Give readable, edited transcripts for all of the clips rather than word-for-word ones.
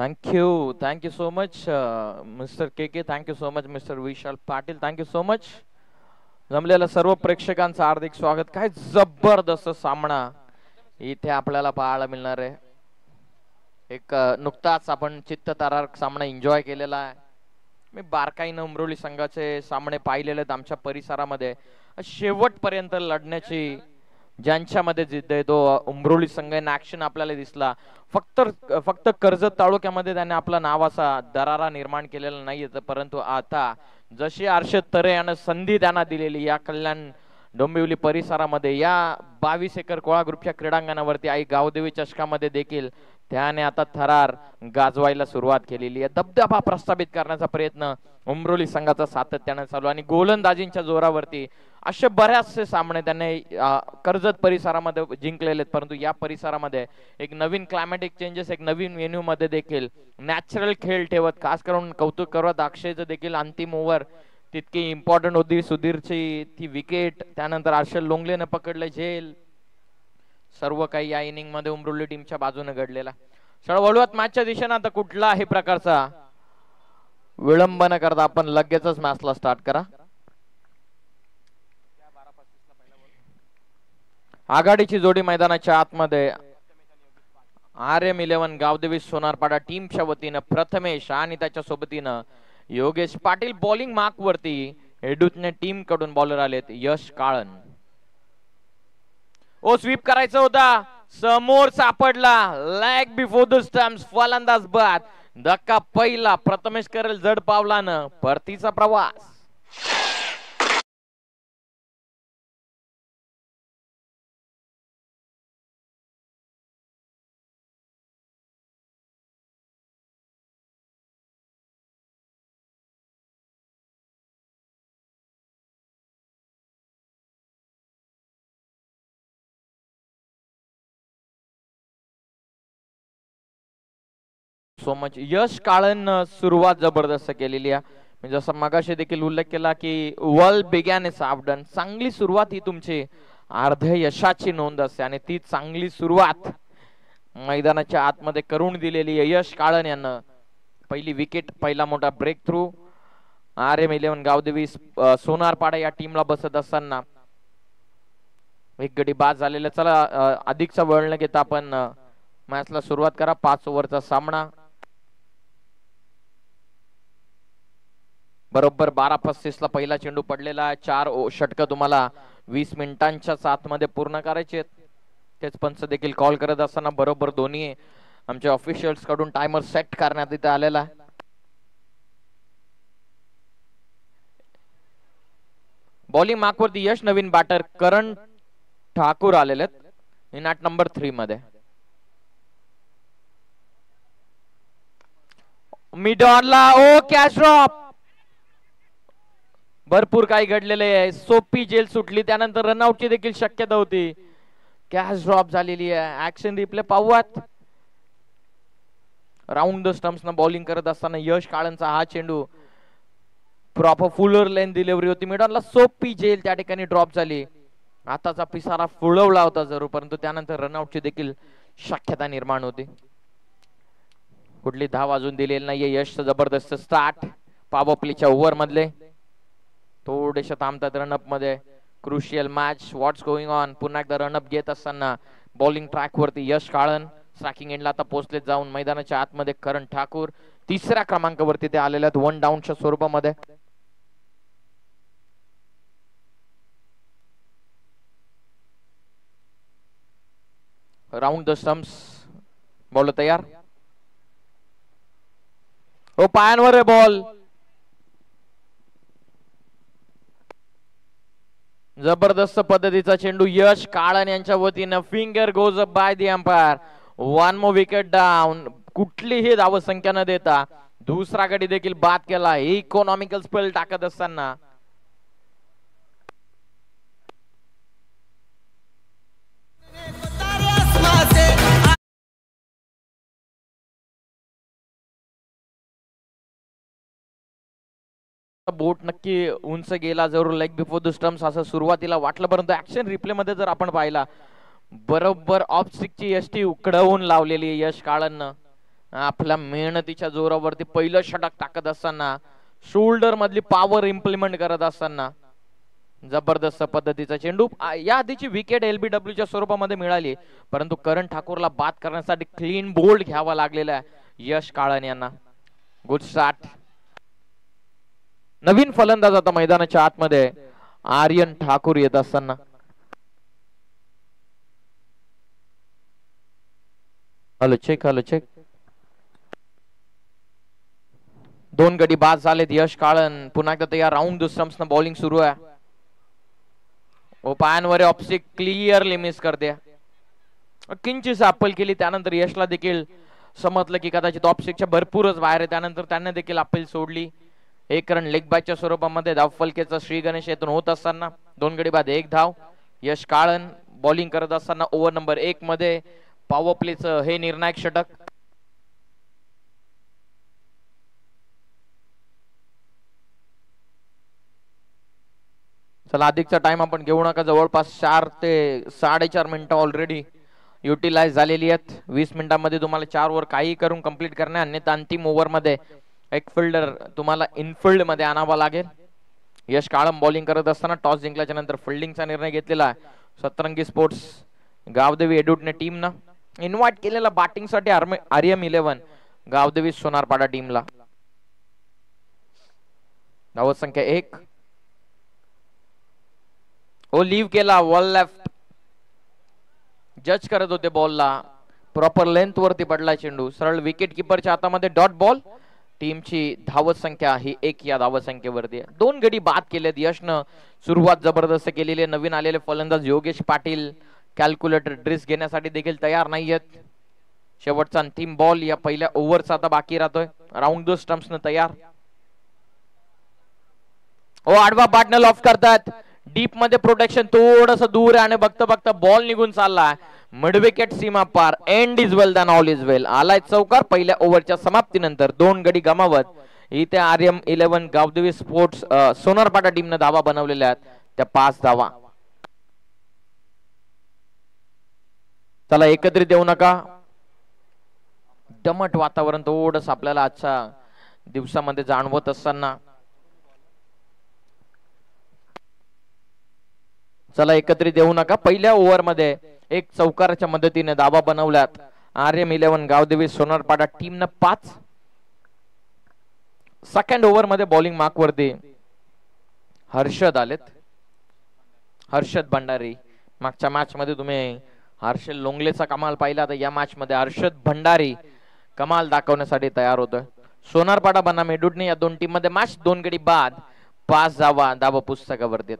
Thank you so much mister K thank you so much mister Vishal Patil thank you so much. जमलेल्या सर्व प्रेक्षकांचं हार्दिक स्वागत. काय जबरदस्त सामना इथे आपल्याला पाहायला मिळणार आहे. एक नुकताच आपण चित्तथरारक सामना एन्जॉय केलेला आहे. मी बारकाईनं उमरोली संघाचे सामने पाहिलेले आहेत आमच्या परिसरामध्ये. शेवटपर्यंत लढण्याची ज्यांच्यामध्ये जिद्द आहे तो उमरोली संघ इन ऍक्शन आपल्याला दिसला. फक्त कर्जत तालुक्यामध्ये त्याने आपला नावाचा दरारा निर्माण केलेला नाहीये, परंतु आता जशी अर्षद तरे यानं संधी त्यांना दिलेली या कल्याण डोंबिवली परिसरामध्ये या 22 एकर कोळा ग्रुपच्या क्रीडांगणावरती आई गावदेवी चषकामध्ये देखील त्याने आता थरार गाजवायला सुरुवात केलेली आहे. दबदबा प्रस्थापित करण्याचा प्रयत्न उमरोली संघाचा सातत्याने चालू आणि गोलंदाजींच्या जोरावरती असे बऱ्याचसे सामने त्याने कर्जत परिसरामध्ये जिंकलेले आहेत. परंतु या परिसरामध्ये एक नवीन क्लायमॅटिक चेंजेस, एक नवीन व्हेन्यू मध्ये देखील नॅचरल खेळ ठेवत खास करून कौतुक करत अक्षयचं देखील अंतिम ओव्हर तितकी इम्पॉर्टंट होती. सुधीरची ती विकेट, त्यानंतर हर्षल लोंगलेनं पकडलं झेल, सर्व काही या इनिंग मध्ये उमरोली टीमच्या बाजूने घडलेला. वळवत मॅचच्या दिशेने आता कुठलाही प्रकारचा विलंब न करता आपण लगेचच मॅचला स्टार्ट करा. आघाडीची जोडी मैदानाच्या आतमध्ये RM11 गावदेवी सोनारपाडा टीमच्या वतीनं प्रथमेश आणि त्याच्या सोबतीनं योगेश पाटील. बॉलिंग मार्क वरती एडूतने टीम कडून बॉलर आलेत यश काळन. ओ स्वीप करायचा होता, समोर सापडला, लेग बिफोर द स्टंप्स, फलंदाज बाद. धक्का पहिला, प्रथमेश करेल जड पावलानं परतीचा प्रवास. So much. यश काळन सुरुवात जबरदस्त केलेली आहे. मी जसं मगाशी देखील उल्लेख केला की world begin is half done. चांगली सुरुवात ही तुमची अर्ध्या यशाची नोंद असते आणि ती चांगली सुरुवात मैदानाच्या आतमध्ये करून दिलेली आहे यश काळन यांना. पहिली विकेट, पहिला मोठा break through RM11 Gavdevi Sonarpada या टीमला बसत असताना एक गडी बाद झालेला. चला अधिकचा वेळ न घेता आपण मॅचला सुरुवात करा. 5 ओव्हरचा सामना. बरोबर 12:35 ला पहिला चेंडू पडलेला आहे. 4 षटक तुम्हाला 20 मिनिटांच्या आतमध्ये पूर्ण करायचे आहेत. तेच पंच देखील कॉल करत असताना बरोबर दोन्ही आमच्या ऑफिशियल्स कडून टायमर सेट करण्यात इथे आलेला आहे. बॉलिंग मार्क वरती यश नवीन बॅटर करण ठाकूर आलेले आहेत इन ॲट नंबर 3 मध्ये. मिड ऑनला ओ कॅच ड्रॉप. भरपूर काही घडलेले आहे. सोपी जेल सुटली, त्यानंतर रनआउटची देखील शक्यता होती. कॅच ड्रॉप झालेली आहे. ऍक्शन रिप्ले पाहूयात. राऊंड द स्टंप्स न बॉलिंग करत असताना यश काळनचा हा चेंडू प्रॉपर फुलर लेन डिलिव्हरी होती. मिडॉनला सोपी जेल त्या ठिकाणी ड्रॉप झाली. आताचा पिसारा फुलवला होता जरूर, परंतु त्यानंतर रनआउटची देखील शक्यता निर्माण होती. कुठली धाव अजून दिलेली नाहीये. यशचं जबरदस्त स्टार्ट पॉवर प्लेच्या ओव्हर मधले. थोडेसे थांबतात रनअप मध्ये. Crucial match, what's going on. पुन्हा एकदा रनअप घेत असताना बॉलिंग ट्रॅक वरती यश काळन. स्ट्रायकिंग एंडला आता पोहोचले जाऊन मैदानाच्या आतमध्ये करण ठाकूर 3ऱ्या क्रमांकावरती ते आलेले आहेत 1 डाऊनच्या स्वरूपामध्ये. Round the stumps. बॉल तयार. हो पायांवर आहे बॉल. जबरदस्त पद्धतीचा चेंडू यश काळन यांच्या वतीनं. Finger goes up by the umpire. 1 more wicket down. कुठलीही धावसंख्या न देता दुसरा गडी देखील बाद केला. इकॉनॉमिकल स्पेल टाकत असताना बोट नक्की उंच गेला जरूर. लेग बिफोर द स्टंप्स असं सुरुवातीला वाटलं, परंतु ऍक्शन रिप्ले मध्ये जर आपण पाहिला बरोबर ऑफ स्टिकची एसटी उकडवून लावलेली यश काळन. आपल्या मेहनतीच्या जोरावरती पहिलं षटक टाकत असताना, शोल्डर मधली पॉवर इम्प्लिमेंट करत असताना जबरदस्त पद्धतीचा चेंडू. या आधीची विकेट LBW च्या स्वरूपामध्ये मिळाली, परंतु करण ठाकूरला बाद करण्यासाठी क्लीन बोल्ड घ्यावा लागलेला आहे यश काळन यांना. Good start. नवीन फलंदाज आता मैदानाच्या आतमध्ये आर्यन ठाकूर येत असताना. Hello check, hello check. 2 गडी बाद झालेत. यश काळन पुन्हा एकदा तयार. राऊंड द स्टंप्स न बॉलिंग सुरू आहे. पायांवर ऑप्सिक क्लिअरली मिस करते. किंचित अपील केली, त्यानंतर यशला देखील समजलं की कदाचित ऑप्सिकच्या भरपूरच बाहेर आहे, त्यानंतर त्यांना देखील अपील सोडली. एक रन लेग बायच्या स्वरूपामध्ये धावफलकेचा श्री गणेश येथून होत असताना 2 गडी बाद 1 धाव. यश काळन बॉलिंग करत असताना ओव्हर नंबर 1 मध्ये पॉवर प्लेचं हे निर्णायक षटक. चला अधिकचा टाइम आपण घेऊ नका. जवळपास 4 ते 4.5 मिनिटं ऑलरेडी युटिलाइज झालेली आहेत. 20 मिनिटांमध्ये तुम्हाला 4 ओव्हर काही करून कंप्लीट करणे, अन्यथा अंतिम ओव्हर मध्ये एक फिल्डर तुम्हाला इनफिल्ड मध्ये आणावा लागेल. यश काळम बॉलिंग करत असताना टॉस जिंकल्याच्या नंतर फिल्डिंगचा निर्णय घेतलेला आहे. सतरंगी स्पोर्ट्स गावदेवी एडुटने टीमनं इन्व्हाइट केलेला बॅटिंगसाठी आर्यम 11 गावदेवी सोनारपाडा टीमला. धावत संख्या 1. ओ लीव केला, वॉल लेफ्ट. जज करत होते बॉलला, प्रॉपर लेंथ वरती पडला चेंडू. सरळ विकेट किपरच्या हातामध्ये डॉट बॉल. टीमची धावत संख्या ही 1 या धावत संख्येवरती आहे. 2 गडी बाद केलेत यशनं. सुरुवात जबरदस्त केलेली आहे. नवीन आलेले फलंदाज योगेश पाटील कॅल्क्युलेटर ड्रेस घेण्यासाठी देखील तयार नाहीयेत. शेवटचा अंतिम बॉल या पहिल्या ओव्हरचा आता बाकी राहतोय. राऊंड द स्टंप्स न तयार. ओ आडवा बॅटने लॉफ करतात. डीप मध्ये प्रोटेक्शन थोडस दूर आहे आणि बघता बघता बॉल निघून चालला. मिड विकेट सीमा पार. End is well then all is well. आलाय चौकार पहिल्या ओव्हरच्या समाप्तीनंतर. 2 गडी गमावत इथे आर्यम 11 गावदेवी स्पोर्ट्स सोनारपाडा टीमने धावा बनवलेल्या आहेत, त्या 5 धावा. चला एकत्रित येऊ नका. दमट वातावरण थोडस आपल्याला आजच्या दिवसामध्ये जाणवत असताना चला एकत्रित येऊ नका. पहिल्या ओव्हर मध्ये एक चौकाराच्या मदतीने धावा बनवल्यात आर्यम 11 गावदेवी सोनारपाडा टीमनं 5. सेकंड ओव्हर मध्ये बॉलिंग मार्क वरती हर्षद आलेत. हर्षद भंडारी. मागच्या मॅच मध्ये तुम्ही हर्षल लोंगलेचा कमाल पाहिला, तर या मॅच मध्ये हर्षद भंडारी कमाल दाखवण्यासाठी तयार होतोय. सोनारपाडा बनाम एडुटने या 2 टीम मध्ये मॅच. 2 गडी बाद 5 धावा धावा पुस्तकावरती.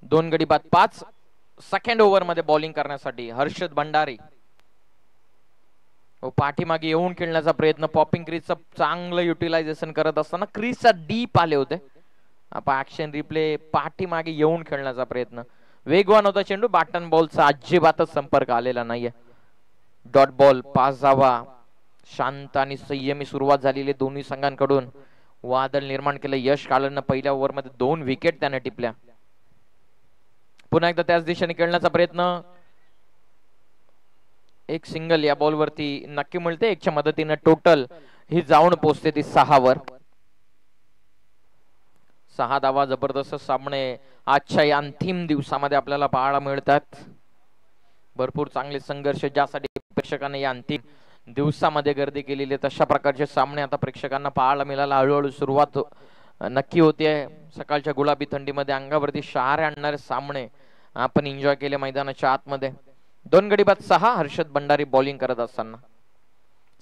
दोन गडी बाद 5. सेकंड ओव्हर मध्ये बॉलिंग करण्यासाठी हर्षद भंडारी पाठीमागे येऊन खेळण्याचा प्रयत्न. पॉपिंग क्रीजचं चांगलं युटिलायझेशन करत असताना क्रीजचा डीप आले होते. आपण ऍक्शन रिप्ले. पाठीमागे येऊन खेळण्याचा प्रयत्न. वेगवान होता चेंडू. बॅटन बॉलचा अजिबातच संपर्क आलेला नाहीये. डॉट बॉल 5 धावा. शांत आणि संयमी सुरुवात झालेली दोन्ही संघांकडून. वादळ निर्माण केलं यश काळनं. पहिल्या ओव्हर मध्ये 2 विकेट त्याने टिपल्या. पुन्हा एकदा त्याच दिशेने खेळण्याचा प्रयत्न. एक सिंगल या बॉल वरती नक्की मिळते. 1 च्या मदतीने टोटल ही जाऊन पोहोचते ती 6 वर. 6 धावा. जबरदस्त सामने आजच्या या अंतिम दिवसामध्ये आपल्याला पाहायला मिळतात. भरपूर चांगले संघर्ष ज्यासाठी प्रेक्षकांना या अंतिम दिवसामध्ये गर्दी केलेली आहे, तशा प्रकारचे सामने आता प्रेक्षकांना पाहायला मिळायला हळूहळू सुरुवात नक्की होते. सकाळच्या गुलाबी थंडीमध्ये अंगावरती शहारे आणणारे सामने आपण एन्जॉय केले मैदानाच्या आतमध्ये. 2 गडी बाद 6. हर्षद भंडारी बॉलिंग करत असताना.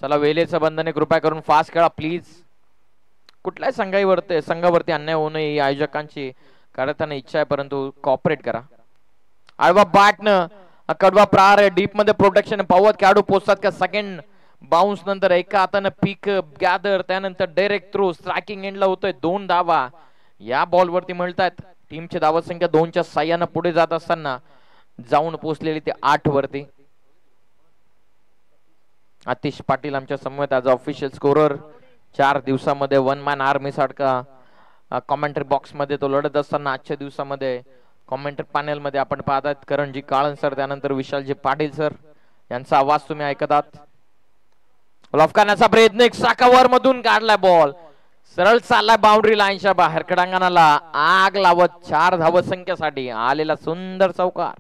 चला वेलेचं बंधने कृपया करून फास्ट खेळा प्लीज. कुठल्याही संघावरती अन्याय होऊ नये ही आयोजकांची करताना इच्छा आहे, परंतु कॉपरेट करा. आडवा बॅटनं कडवा प्रहार डीप मध्ये प्रोटेक्शन पावत खेळाडू पोचतात का सेकंड बाउन्स नंतर एका हातानं पीक गॅदर त्यानंतर डायरेक्ट थ्रो स्ट्रायकिंग एंडला होतोय 2 धावा या बॉल वरती मिळतात. टीमची धावत संख्या 2च्या साह्यानं पुढे जात असताना जाऊन पोहोचलेली ते 8 वरती. आतिश पाटील आमच्या समवेत आज ऑफिशियल स्कोरर 4 दिवसामध्ये 1 मॅन आर्मी सारखा कॉमेंट्री बॉक्स मध्ये तो लढत असताना आजच्या दिवसामध्ये कॉमेंट्री पॅनल मध्ये आपण पाहतात करणजी काळन सर त्यानंतर विशालजी पाटील सर यांचा आवाज तुम्ही ऐकत आहात. ब्लॉक करण्याचा प्रयत्न एक साकावर मधून काढलाय बॉल सरळ चाललाय बाउंड्री लाईनच्या बाहेर क्रीडांगणाला आग लावत 4 धावत संख्येसाठी आलेला सुंदर चौकार.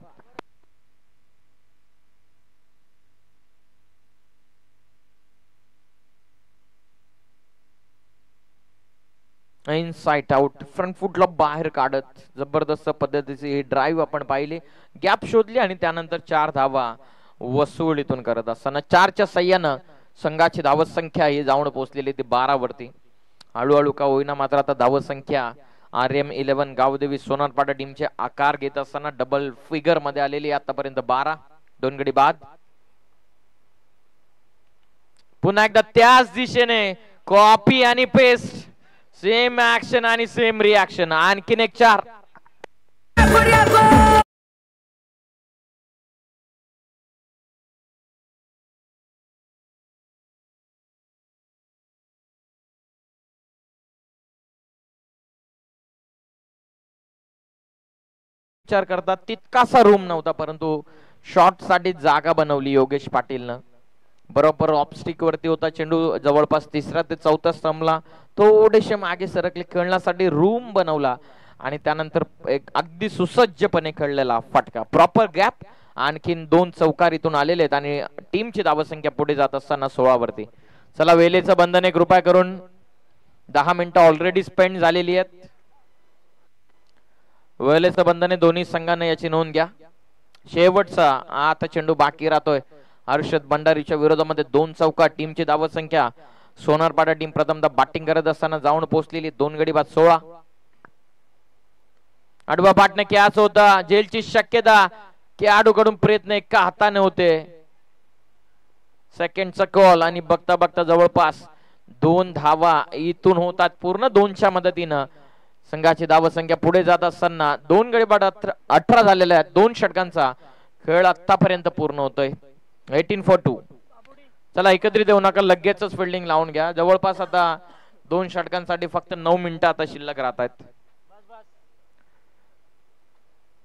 इनसाइट आउट फ्रंट फुटला बाहेर काढत जबरदस्त पद्धतीची ही ड्राईव्ह आपण पाहिली गॅप शोधली आणि त्यानंतर 4 धावा वसुलीतून करत असताना 4च्या साह्यानं संघाची धावत संख्या ही जाऊन पोहोचलेली ती 12 वरती. हळूहळू का होईना मात्र आता धावत संख्या RM11 गावदेवी सोनारपाडा टीमचे आकार घेत असताना डबल फिगर मध्ये आलेली आतापर्यंत 12 2 गडी बाद. पुन्हा एकदा त्याच दिशेने कॉपी आणि पेस्ट सेम ऍक्शन आणि सेम रिॲक्शन आणखीन एक 4 विचार करतात तितकासा रूम नव्हता परंतु शॉट साठी जागा बनवली योगेश पाटीलनं. बरोबर ऑफस्टिक वरती होता चेंडू जवळपास 3रा ते 4था स्तंभला थोडेसे मागे सरकले खेळण्यासाठी रूम बनवला आणि त्यानंतर एक अगदी सुसज्जपणे खेळलेला फटका प्रॉपर गॅप आणखीन 2 चौकार इथून आलेले आहेत आणि टीमची धावसंख्या पुढे जात असताना 16 वरती. चला वेलेचं बंधन एक कृपया करून 10 मिनिटं ऑलरेडी स्पेंड झालेली आहेत. वेलेचं बंधने दोन्ही संघाने याची नोंद घ्या. शेवटचा आता चेंडू बाकी राहतोय हर्षद भंडारीच्या विरोधामध्ये 2 चौका टीमची धावत संख्या सोनारपाडा टीम प्रथमतः बॅटिंग करत असताना जाऊन पोहोचलेली 2 गडी बाद 16. आडवा पाटणे कॅच होता जेलची शक्यता खेळाडूकडून प्रयत्न एका हाताने होते सेकंडचा कॉल आणि बघता बघता जवळपास 2 धावा इथून होतात पूर्ण 2च्या मदतीनं संघाची धावत संख्या पुढे जात असताना 2 गडी बाद 18 झालेल्या आहेत. 2 षटकांचा खेळ आतापर्यंत पूर्ण होतोय 18 for 2. चला एकत्रित येऊ नका लगेचच फिल्डिंग लावून घ्या. जवळपास आता 2 षटकांसाठी फक्त 9 मिनिटं आता शिल्लक राहत आहेत.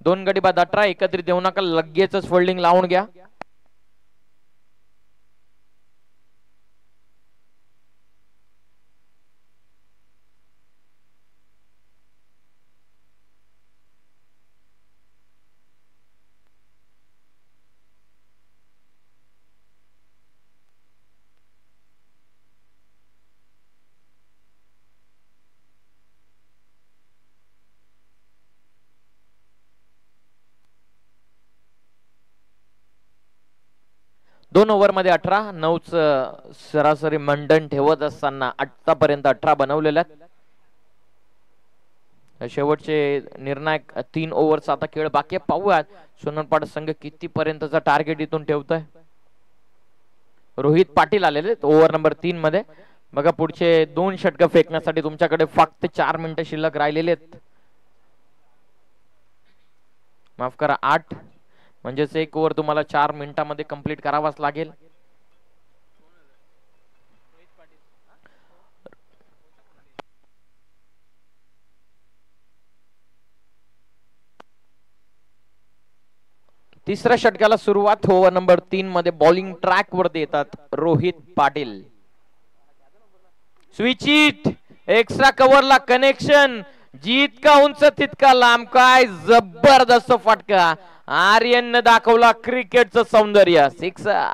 2 गडी बाद 18 एकत्रित येऊ नका लगेचच फिल्डिंग लावून घ्या. दोन ओव्हर मध्ये 18 9च सरासरी मंडन ठेवत असताना आतापर्यंत 18 बनवलेल्या शेवटचे निर्णायक 3 ओव्हरचा आता खेळ बाकी पाहूयात सोनरपाडा संघ किती पर्यंतचा टार्गेट इथून ठेवतोय. रोहित पाटील आलेले ओव्हर नंबर 3 मध्ये. बघा पुढचे 2 षटक फेकण्यासाठी तुमच्याकडे फक्त 4 मिनिटं शिल्लक राहिलेले आहेत. माफ करा 8 म्हणजेच एक ओव्हर तुम्हाला 4 मिनिटांमध्ये कंप्लीट करावाच लागेल. तिसऱ्या षटकाला सुरुवात ओव्हर नंबर 3 मध्ये बॉलिंग ट्रॅक वरती येतात Rohit Patil. Switch it extra कव्हरला कनेक्शन जितका उंच तितका लांब काय जबरदस्त फटका आर्यन दाखवला क्रिकेटचं सौंदर्य. सिक्सर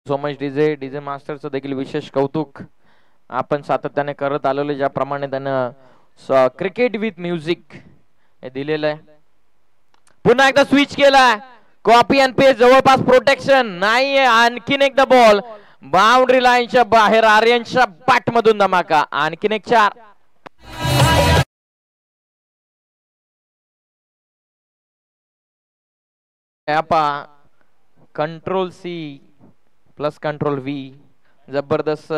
सो मच डीजे मास्टरचं देखील विशेष कौतुक आपण सातत्याने करत आलेलो ज्याप्रमाणे त्यानं क्रिकेट विथ म्युझिक हे दिलेलं आहे. पुन्हा एकदा स्विच केलाय, कॉपी अँड पेस्ट, जवळपास प्रोटेक्शन नाहीये. आणखीन एकदा बॉल बाउंड्री लाईनच्या बाहेर, आर्यनच्या बॅट मधून धमाका. आणखीन एक 4. Control C plus control V, जबरदस्त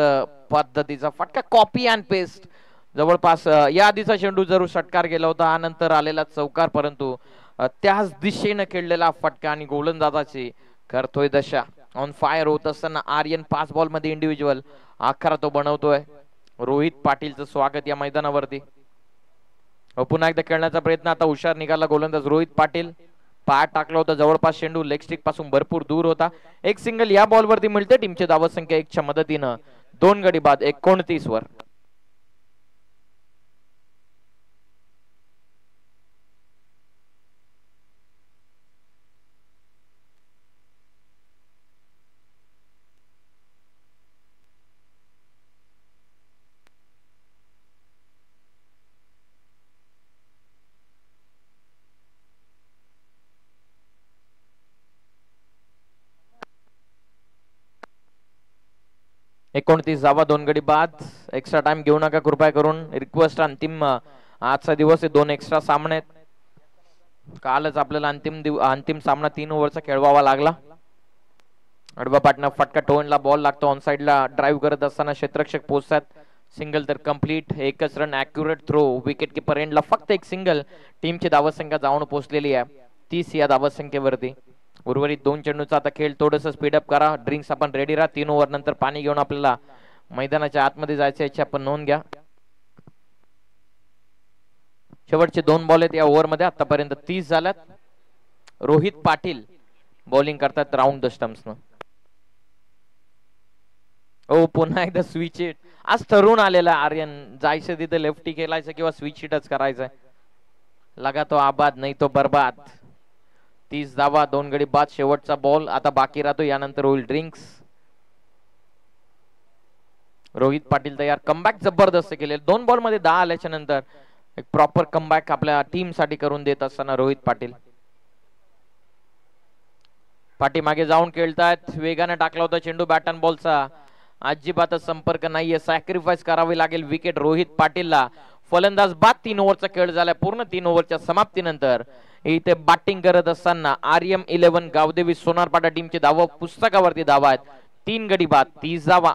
पद्धतीचा फटका, कॉपी अँड पेस्ट. जवळपास या आधीचा चेंडू जरूर षटकार गेला होता, हा नंतर आलेला चौकार, परंतु त्याच दिशेने खेळलेला फटका आणि गोलंदाजाची करतोय दशा. ऑन फायर होत असताना आर्यन 5 बॉल मध्ये इंडिव्हिज्युअल 11 तो बनवतोय. रोहित पाटीलचं स्वागत या मैदानावरती. पुन्हा एकदा खेळण्याचा प्रयत्न, आता हुशार निघाला गोलंदाज रोहित पाटील. पाठ टाकला होता, जवळपास चेंडू लेग स्टिक पासून भरपूर दूर होता. एक सिंगल या बॉल वरती मिळते. टीमची धावत संख्या 1 च्या मदतीनं 2 गडी बाद 29 वर. एकोणतीस धावा 2 गडी बाद. एक्स्ट्रा टाइम घेऊ नका कृपया करून, रिक्वेस्ट. अंतिम आजचा दिवस आहे, 2 एक्स्ट्रा सामने आहेत. कालच आपल्याला अंतिम सामना 3 ओव्हरचा खेळवावा लागला. अडवा पाटणा फटका, टोनला बॉल लागतो. ऑन साइडला ड्राईव्ह करत असताना क्षेत्ररक्षक पोहोचतात. सिंगल तर कंप्लीट, एकच run, accurate throw. Wicket keeper एंडला फक्त एक सिंगल. टीमची धावत संख्या जाऊन पोहोचलेली आहे 30 या धावत संख्येवरती. उर्वरित 2 चेंडूचा आता खेळ थोडस स्पीडअप करा. ड्रिंक्स आपण रेडी राहा. 3 ओव्हर नंतर पाणी घेऊन आपल्याला मैदानाच्या आतमध्ये जायचं, याची आपण नोंद घ्या. शेवटचे 2 बॉल आहेत या ओव्हर मध्ये. आतापर्यंत 30 झाल्यात. रोहित पाटील बॉलिंग करतात राऊंड द स्टम्प्स न. ओ पुन्हा एकदा स्विच हिट. आज तरुण आलेला आर्यन, जायचं तिथे लेफ्टी खेळायचं किंवा स्विच हिटच करायचंय. लगा तो आबाद नाही तो बर्बाद. 30 धावा 2 गडी बाद. शेवटचा बॉल आता बाकी राहतो, यानंतर होईल ड्रिंक्स. रोहित पाटील तयार. कमबॅक जबरदस्त केले. 2 बॉल मध्ये 10 आल्याच्या नंतर एक प्रॉपर कमबॅक आपल्या टीम साठी करून देत असताना रोहित पाटील पाठीमागे जाऊन खेळतायत. वेगाने टाकला होता चेंडू बॅट अँड बॉलचा, अजिबातच संपर्क नाहीये. सॅक्रिफाईस करावी लागेल विकेट रोहित पाटीलला. फलंदाज बाद. 3 ओव्हरचा खेळ झालाय पूर्ण. 3 ओव्हरच्या समाप्तीनंतर इथे बॅटिंग करत असताना आर्यम 11 गावदेवी सोनारपाडा टीमची धावा पुस्तकावरती धावा आहेत. 3 गडी बाद 30 धावा.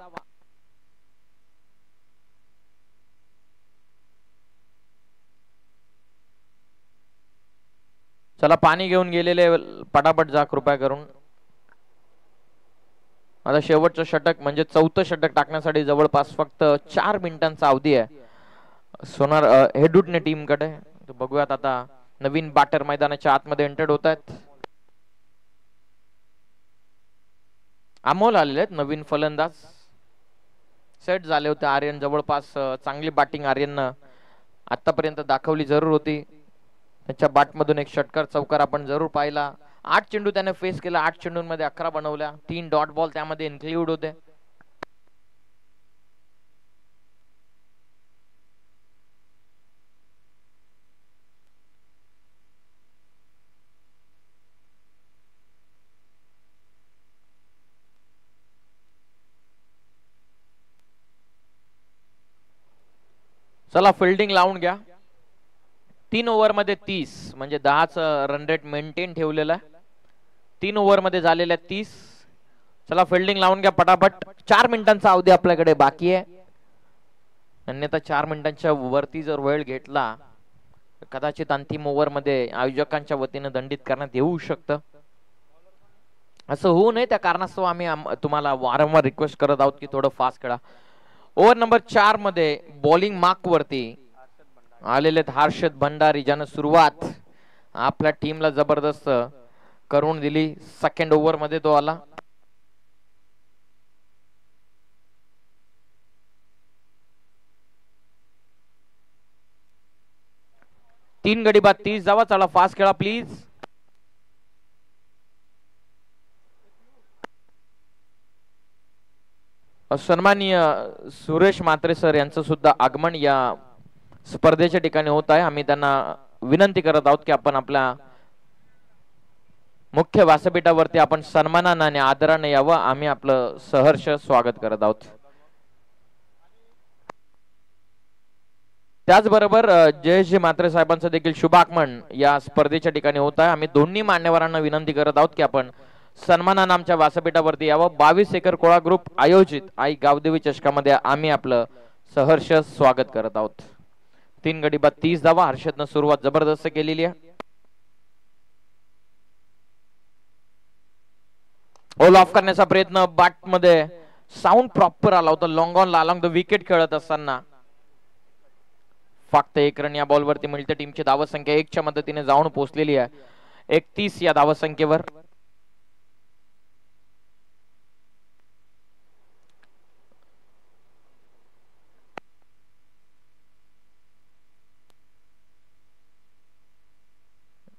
चला पाणी घेऊन गेलेले पटापट जा कृपया करून. आता शेवटचं षटक म्हणजे 4थं षटक टाकण्यासाठी जवळपास फक्त 4 मिनिटांचा अवधी आहे सोनार हेडूटने टीम कडे. बघूयात आता नवीन बॅटर मैदानाच्या आतमध्ये एंटर्ड होत आहेत. अमोल आलेले आहेत नवीन फलंदाज. सेट झाले होते. आर्यन जवळपास चांगली बॅटिंग आर्यननं आतापर्यंत दाखवली जरूर होती. त्याच्या बॅट मधून एक षटकार चौकार आपण जरूर पाहिला. 8 चेंडू त्याने फेस केला. 8 चेंडूंमध्ये 11 बनवल्या. 3 डॉट बॉल त्यामध्ये इन्क्लूड होते. चला फिल्डिंग लावून घ्या. 3 ओव्हर मध्ये 30 म्हणजे 10च रन रेट मेंटेन ठेवलेला आहे. 3 ओव्हर मध्ये झालेल्या 30. चला फिल्डिंग लावून घ्या पटापट. 4 मिनिटांचा अवधी आपल्याकडे बाकी आहे. अन्यथा 4 मिनिटांच्या वरती जर वेळ घेतला कदाचित अंतिम ओव्हर मध्ये आयोजकांच्या वतीने दंडित करण्यात येऊ शकतं. असं होऊ नये त्या कारणास्तव आम्ही तुम्हाला वारंवार रिक्वेस्ट करत आहोत की थोडं फास्ट खेळा. ओव्हर नंबर 4 मध्ये बॉलिंग मार्क वरती आलेले हर्षद भंडारी, ज्यानं सुरुवात आपल्या टीमला जबरदस्त करून दिली. सेकंड ओव्हर मध्ये तो आला. तीन गडी बाद 30 धावा. चला फास्ट खेळा प्लीज. सन्माननीय सुरेश म्हात्रे सर यांचं सुद्धा आगमन या स्पर्धेच्या ठिकाणी होत आहे. आम्ही त्यांना विनंती करत आहोत की आपण आपल्या मुख्य व्यासपीठावरती आपण सन्मानाने आणि आदराने यावं. आम्ही आपलं सहर्ष स्वागत करत आहोत. त्याचबरोबर जयश्री म्हात्रे साहेबांचं देखील शुभागमन या स्पर्धेच्या ठिकाणी होत आहे. आम्ही दोन्ही मान्यवरांना विनंती करत आहोत की आपण सन्मानाने आमच्या व्यासपीठावरती यावं. 22 एकर कोळा ग्रुप आयोजित आई गावदेवी चषकामध्ये आम्ही आपलं सहर्ष स्वागत करत आहोत. 3 गडी बाद 30 धावा. हर्षदनं सुरुवात जबरदस्त केलेली आहे. ऑल ऑफ करण्याचा प्रयत्न, बॅट मध्ये साऊंड प्रॉपर आला होता. Long on along the wicket खेळत असताना फक्त 1 रन या बॉल वरती मिळते. टीमची धावसंख्या 1 च्या मदतीने जाऊन पोहोचलेली आहे 31 या धावसंख्येवर.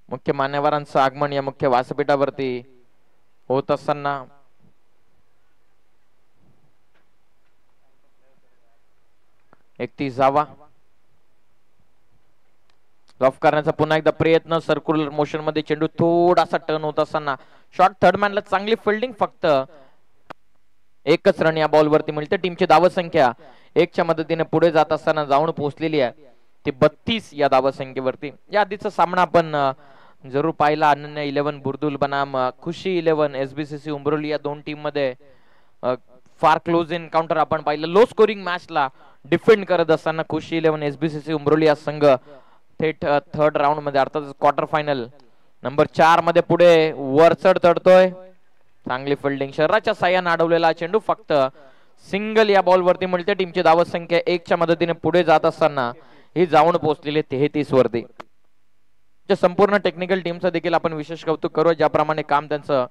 मुख्य मान्यवरांचं आगमन या मुख्य व्यासपीठावरती होत असताना धावा. ऑफ करण्याचा पुन्हा एकदा प्रयत्न. सर्क्युलर मोशन मध्ये चेंडू थोडासा टर्न होत असताना शॉट थर्ड मॅनला चांगली फिल्डिंग. फक्त 1च रन या बॉल वरती मिळते. टीमची धावसंख्या 1 च्या मदतीने पुढे जात असताना जाऊन पोहोचलेली आहे ती 32 या धावसंख्येवरती. या आधीचा सामना आपण जरूर पाहिला. अनन्या 11 बुर्दुल बनाम खुशी 11 SBCC उंब्रोली या दोन टीम मध्ये फार क्लोज एन्काउंटर आपण पाहिलं. लो स्कोरिंग मॅचला डिफेंड करत असताना खुशी 11 SBCC उंब्रोली या संघ थेट थर्ड राऊंड मध्ये अर्थात क्वार्टर फायनल नंबर 4 मध्ये पुढे वरचढ चढतोय. चांगली फिल्डिंग. शरीराच्या साह्याने अडवलेला चेंडू फक्त सिंगल या बॉल वरती मिळते. टीमची धावसंख्या 1 च्या मदतीने पुढे जात असताना ही जाऊन पोहोचलेली 33 वरती. संपूर्ण टेक्निकल टीमचं देखील आपण विशेष कौतुक करू. ज्याप्रमाणे काम त्यांचं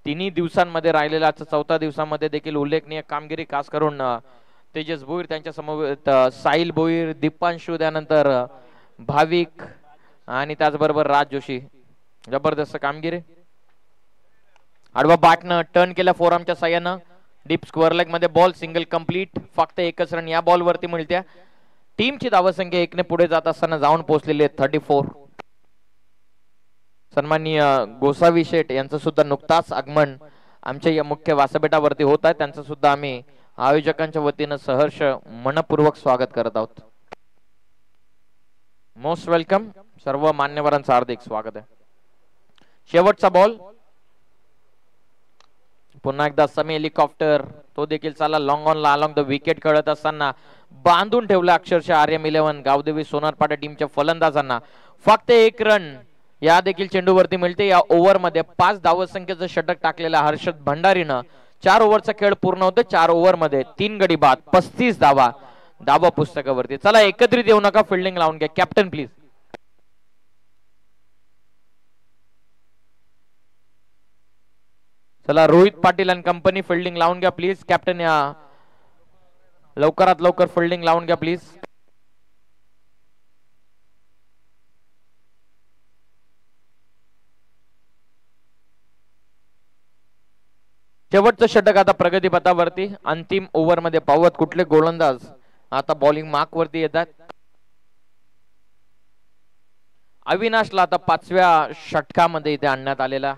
3 दिवसांमध्ये राहिलेलं आज 4थ्या दिवसामध्ये देखील उल्लेखनीय कामगिरी. खास करून तेजस भोईर, त्यांच्या समोर साहिल भोईर, दीपांशु, त्यानंतर भाविक आणि त्याचबरोबर राज जोशी. जबरदस्त कामगिरी. आडवा बॅटनं टर्न केला फोरआर्मच्या साह्यानं. डीप स्क्वेअर लेग मध्ये बॉल सिंगल कंप्लीट. फक्त 1च रन या बॉल वरती मिळते. टीमची धावसंख्या 1 ने पुढे जात असताना जाऊन पोहोचलेली आहे 34. सन्माननीय गोसावी शेठ यांचं सुद्धा नुकताच आगमन आमच्या या मुख्य व्यासपीठावरती होत आहे. त्यांचं सुद्धा आम्ही आयोजकांच्या वतीनं सहर्ष मनपूर्वक स्वागत करत आहोत. Most welcome. सर्व मान्यवरांचं हार्दिक स्वागत आहे. शेवटचा बॉल. पुन्हा एकदा समी हेलिकॉप्टर, तो देखील चाला लॉंग ऑन ला अलॉंग द विकेट खेळत असताना बांधून ठेवला अक्षरशः RM 11 गावदेवी सोनारपाडा टीमच्या फलंदाजांना. फक्त 1 रन या देखील चेंडूवरती मिळते. या ओव्हर मध्ये 5 धावसंख्येचं षटक टाकलेल्या हर्षद भंडारीनं 4 ओव्हरचा खेळ पूर्ण होतो. 4 ओव्हर मध्ये 3 गडी बाद 35 धावा धावा पुस्तकावरती. चला एकत्रित येऊ नका, फिल्डिंग लावून घ्या. Captain please. चला रोहित पाटील आणि कंपनी फिल्डिंग लावून घ्या प्लीज. कॅप्टन या लवकरात लवकर फिल्डिंग लावून घ्या प्लीज. शेवटचं षटक आता प्रगतीपथावरती. अंतिम ओव्हर मध्ये पावत कुठले गोलंदाज आता बॉलिंग मार्क वरती येतात. अविनाशला आता 5व्या षटकामध्ये इथे आणण्यात आलेला.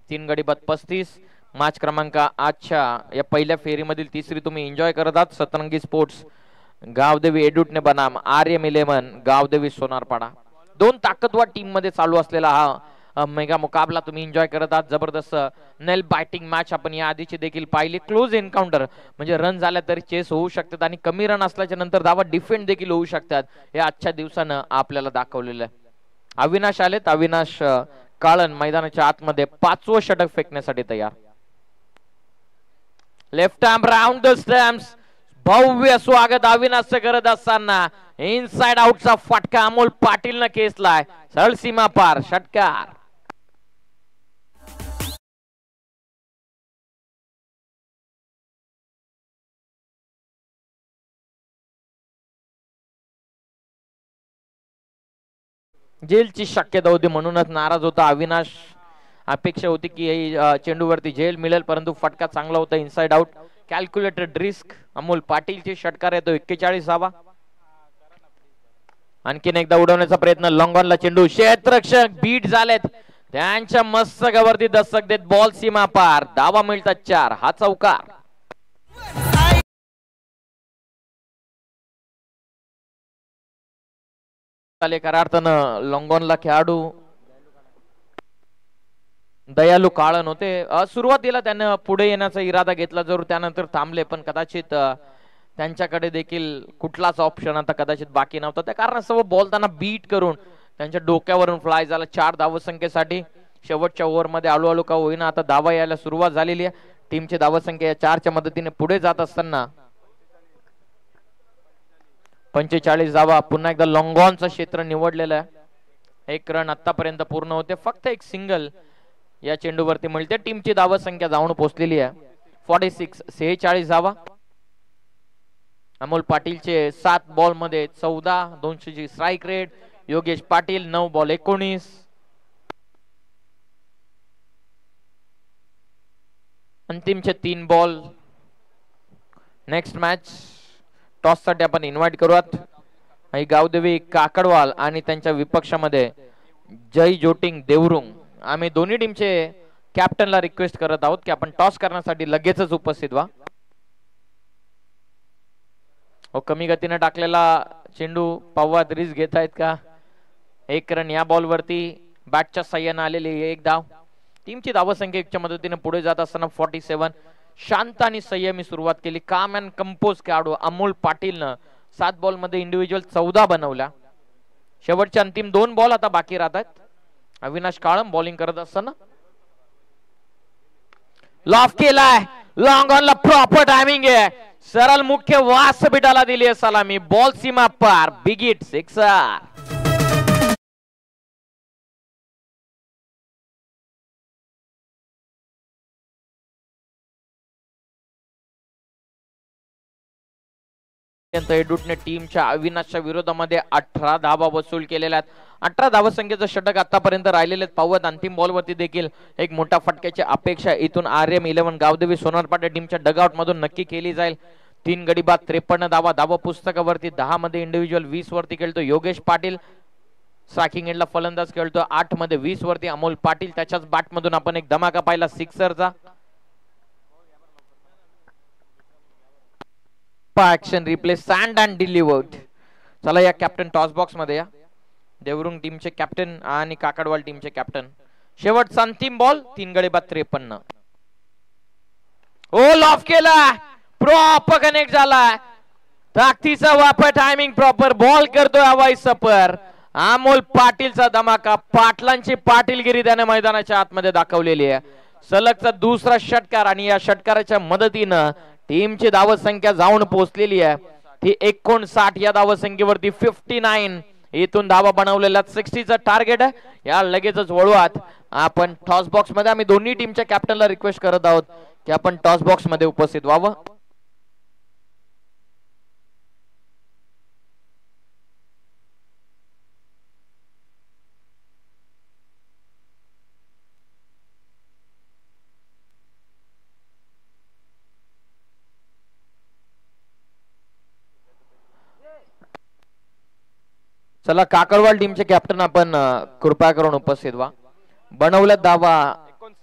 3 गडी बाद 35. मॅच क्रमांक 8च्या या पहिल्या फेरीमधील तिसरी तुम्ही एन्जॉय करत आहात. सतरंगी स्पोर्ट्स गावदेवी एडुटने बनाम RM 11 गावदेवी सोनारपाडा. 2 ताकदवार टीम मध्ये चालू असलेला हा मेगा मुकाबला तुम्ही एन्जॉय करत आहात. जबरदस्त नेल बॅटिंग मॅच आपण या आधीची देखील पाहिली. क्लोज एन्काउंटर म्हणजे रन झाल्या तरी चेस होऊ शकतात आणि कमी रन असल्याच्या नंतर धावा डिफेंड देखील होऊ शकतात. हे आजच्या दिवसानं आपल्याला दाखवलेलं आहे. अविनाश आलेत. अविनाश काळन मैदानाच्या आतमध्ये 5वं षटक फेकण्यासाठी तयार. Left arm round the stamps. भव्य स्वागत अविनाशचं करत असताना इनसाइड आउटचा फटका अमोल पाटीलनं केसलाय. सरळ सीमा पार षटकार. जेलची शक्यता होती म्हणूनच नाराज होता अविनाश. अपेक्षा होती की चेंडूवरती झेल मिळेल, परंतु फटका चांगला होता. Inside out. Calculated risk. Amol पाटीलची षटकार येतो 41 धावा. आणखीन एकदा उडवण्याचा प्रयत्न, लॉंगॉनला चेंडू, क्षेत्ररक्षक बीट झालेत, त्यांच्या मस्तकावरती दस्तक देत बॉल सीमा पार, धावा मिळतात 4, हा चौकार. खऱ्या अर्थानं लॉंगॉनला खेळाडू दयालू काळन होते. सुरुवातीला त्यानं पुढे येण्याचा इरादा घेतला, जरूर त्यानंतर थांबले, पण कदाचित त्यांच्याकडे देखील कुठलाच ऑप्शन आता कदाचित बाकी नव्हता. त्या कारणास्तव बॉल त्यांना बीट करून त्यांच्या डोक्यावरून फ्लाय झाला. 4 धावसंख्येसाठी शेवटच्या ओव्हरमध्ये हळूहळू का होईना आता धावा यायला सुरुवात झालेली आहे. टीमची धावसंख्या 4च्या मदतीने पुढे जात असताना 45 धावा. पुन्हा एकदा लॉंगॉनचं क्षेत्र निवडलेलं आहे. 1 रन आतापर्यंत पूर्ण होते, फक्त 1 सिंगल या चेंडूवरती मिळते. टीमची धावसंख्या जाऊन पोहोचलेली आहे 46, 46 धावा. अमोल पाटीलचे 7 बॉल मध्ये 14, 200ची strike rate. Yogesh Patil 9 ball 19. अंतिमचे 3 बॉल. नेक्स्ट मॅच टॉस साठी आपण इन्व्हाइट करूयात गावदेवी काकडवाल आणि त्यांच्या विपक्षामध्ये जय जोटिंग देवरुंग. आम्ही दोन्ही टीमचे कॅप्टनला रिक्वेस्ट करत आहोत की आपण टॉस करण्यासाठी लगेचच उपस्थित व्हा. कमी गतीने टाकलेला चेंडू पवाद रिस्क घेत आहेत का? 1 रन या बॉलवरती बॅटच्या साह्याने आलेली 1 धाव. टीमची धावसंख्या 1च्या मदतीने पुढे जात असताना 47. शांत आणि संयमी सुरुवात केली. काम अँड कंपोज खेळाडू अमोल पाटीलनं 7 बॉल मध्ये इंडिव्हिज्युअल 14 बनवल्या. शेवटचे अंतिम 2 बॉल आता बाकी राहतात. अविनाश काळम बॉलिंग करत असताना लॉफ केलाय. लॉंग ऑनला प्रॉपर टायमिंग आहे. सरळ मुख्य व्यासपीठाला दिली आहे सलामी. बॉल सीमा पार, बिग हिट, सिक्सर. एडूटने टीमच्या अविनाशच्या विरोधामध्ये 18 धावा वसूल केलेल्या आहेत. 18 धावसंख्येचं षटक आतापर्यंत राहिलेले पाहत अंतिम बॉलवरती देखील एक मोठा फटक्याची अपेक्षा इथून RM11 गावदेवी सोनारपाटे टीमच्या डगआउट मधून नक्की केली जाईल. 3 गडी बाद 53 धावा. धावा पुस्तकावरती 10 मध्ये इंडिव्हिज्युअल 20 वरती खेळतो योगेश पाटील. स्ट्रायकिंग एंडला फलंदाज खेळतो 8 मध्ये 20 वरती अमोल पाटील. त्याच्याच बॅट मधून आपण एक धमाका पाहिला सिक्सरचा. Action replay stand and delivered. चला या कॅप्टन टॉस बॉक्स मध्ये या. देवरुंग टीमचे कॅप्टन आणि काकडवाल टीमचे कॅप्टन. शेवटचा अंतिम बॉल 3 गडी बाद 53. ओ लॉफ केला, प्रॉपर कनेक्ट झाला. ताकदीचा वापर, टायमिंग प्रॉपर. बॉल करतोय हवाई सफर. अमोल पाटीलचा धमाका. पाटलांची पाटीलगिरी त्याने मैदानाच्या आतमध्ये दाखवलेली आहे. सलगचा दुसरा षटकार आणि या षटकाराच्या मदतीनं टीमची धावसंख्या जाऊन पोहोचलेली आहे ती 59. या धावसंख्येवरती 59 इथून धावा बनवलेल्या 60चं टार्गेट आहे. या लगेचच वळूयात आपण टॉस बॉक्स मध्ये. आम्ही दोन्ही टीमच्या कॅप्टनला रिक्वेस्ट करत आहोत की आपण टॉस बॉक्स मध्ये उपस्थित व्हावं. चला काकडवाल टीमचे कॅप्टन आपण कृपया करून उपस्थित व्हा. बनवल्या धावा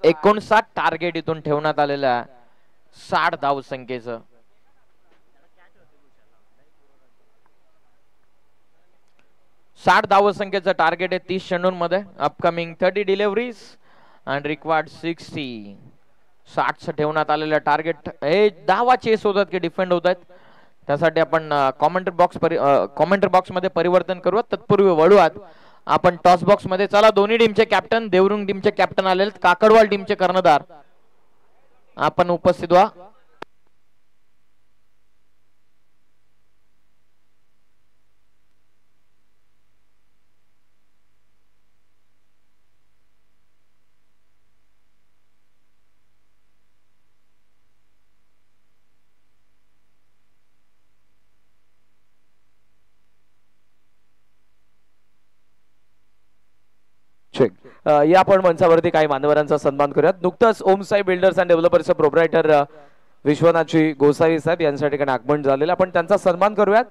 59. टार्गेट इथून ठेवण्यात आलेला 60 धावसंख्येचं. 60 धावसंख्येचं टार्गेट आहे 30 चेंडूंमध्ये. Upcoming 30 deliveries and required 60. 60चं ठेवण्यात आलेलं टार्गेट. हे धावा चेस होतात की डिफेंड होत आहेत त्यासाठी आपण कॉमेंट्री बॉक्स मध्ये परिवर्तन करूयात. तत्पूर्वी वळूयात आपण टॉस बॉक्स मध्ये. चला दोन्ही टीमचे कॅप्टन, देवरुंग टीमचे कॅप्टन आलेले, काकडवाल टीमचे कर्णधार आपण उपस्थित व्हा. या आपण मंचावरती काही मान्यवरांचा सन्मान करूयात. नुकतंच ओमसाई बिल्डर्स अँड डेव्हलपर्सचे प्रोप्रायटर विश्वनाथजी गोसावी साहेब यांच्या ठिकाणी आगमन झालेलं, आपण त्यांचा सन्मान करूयात.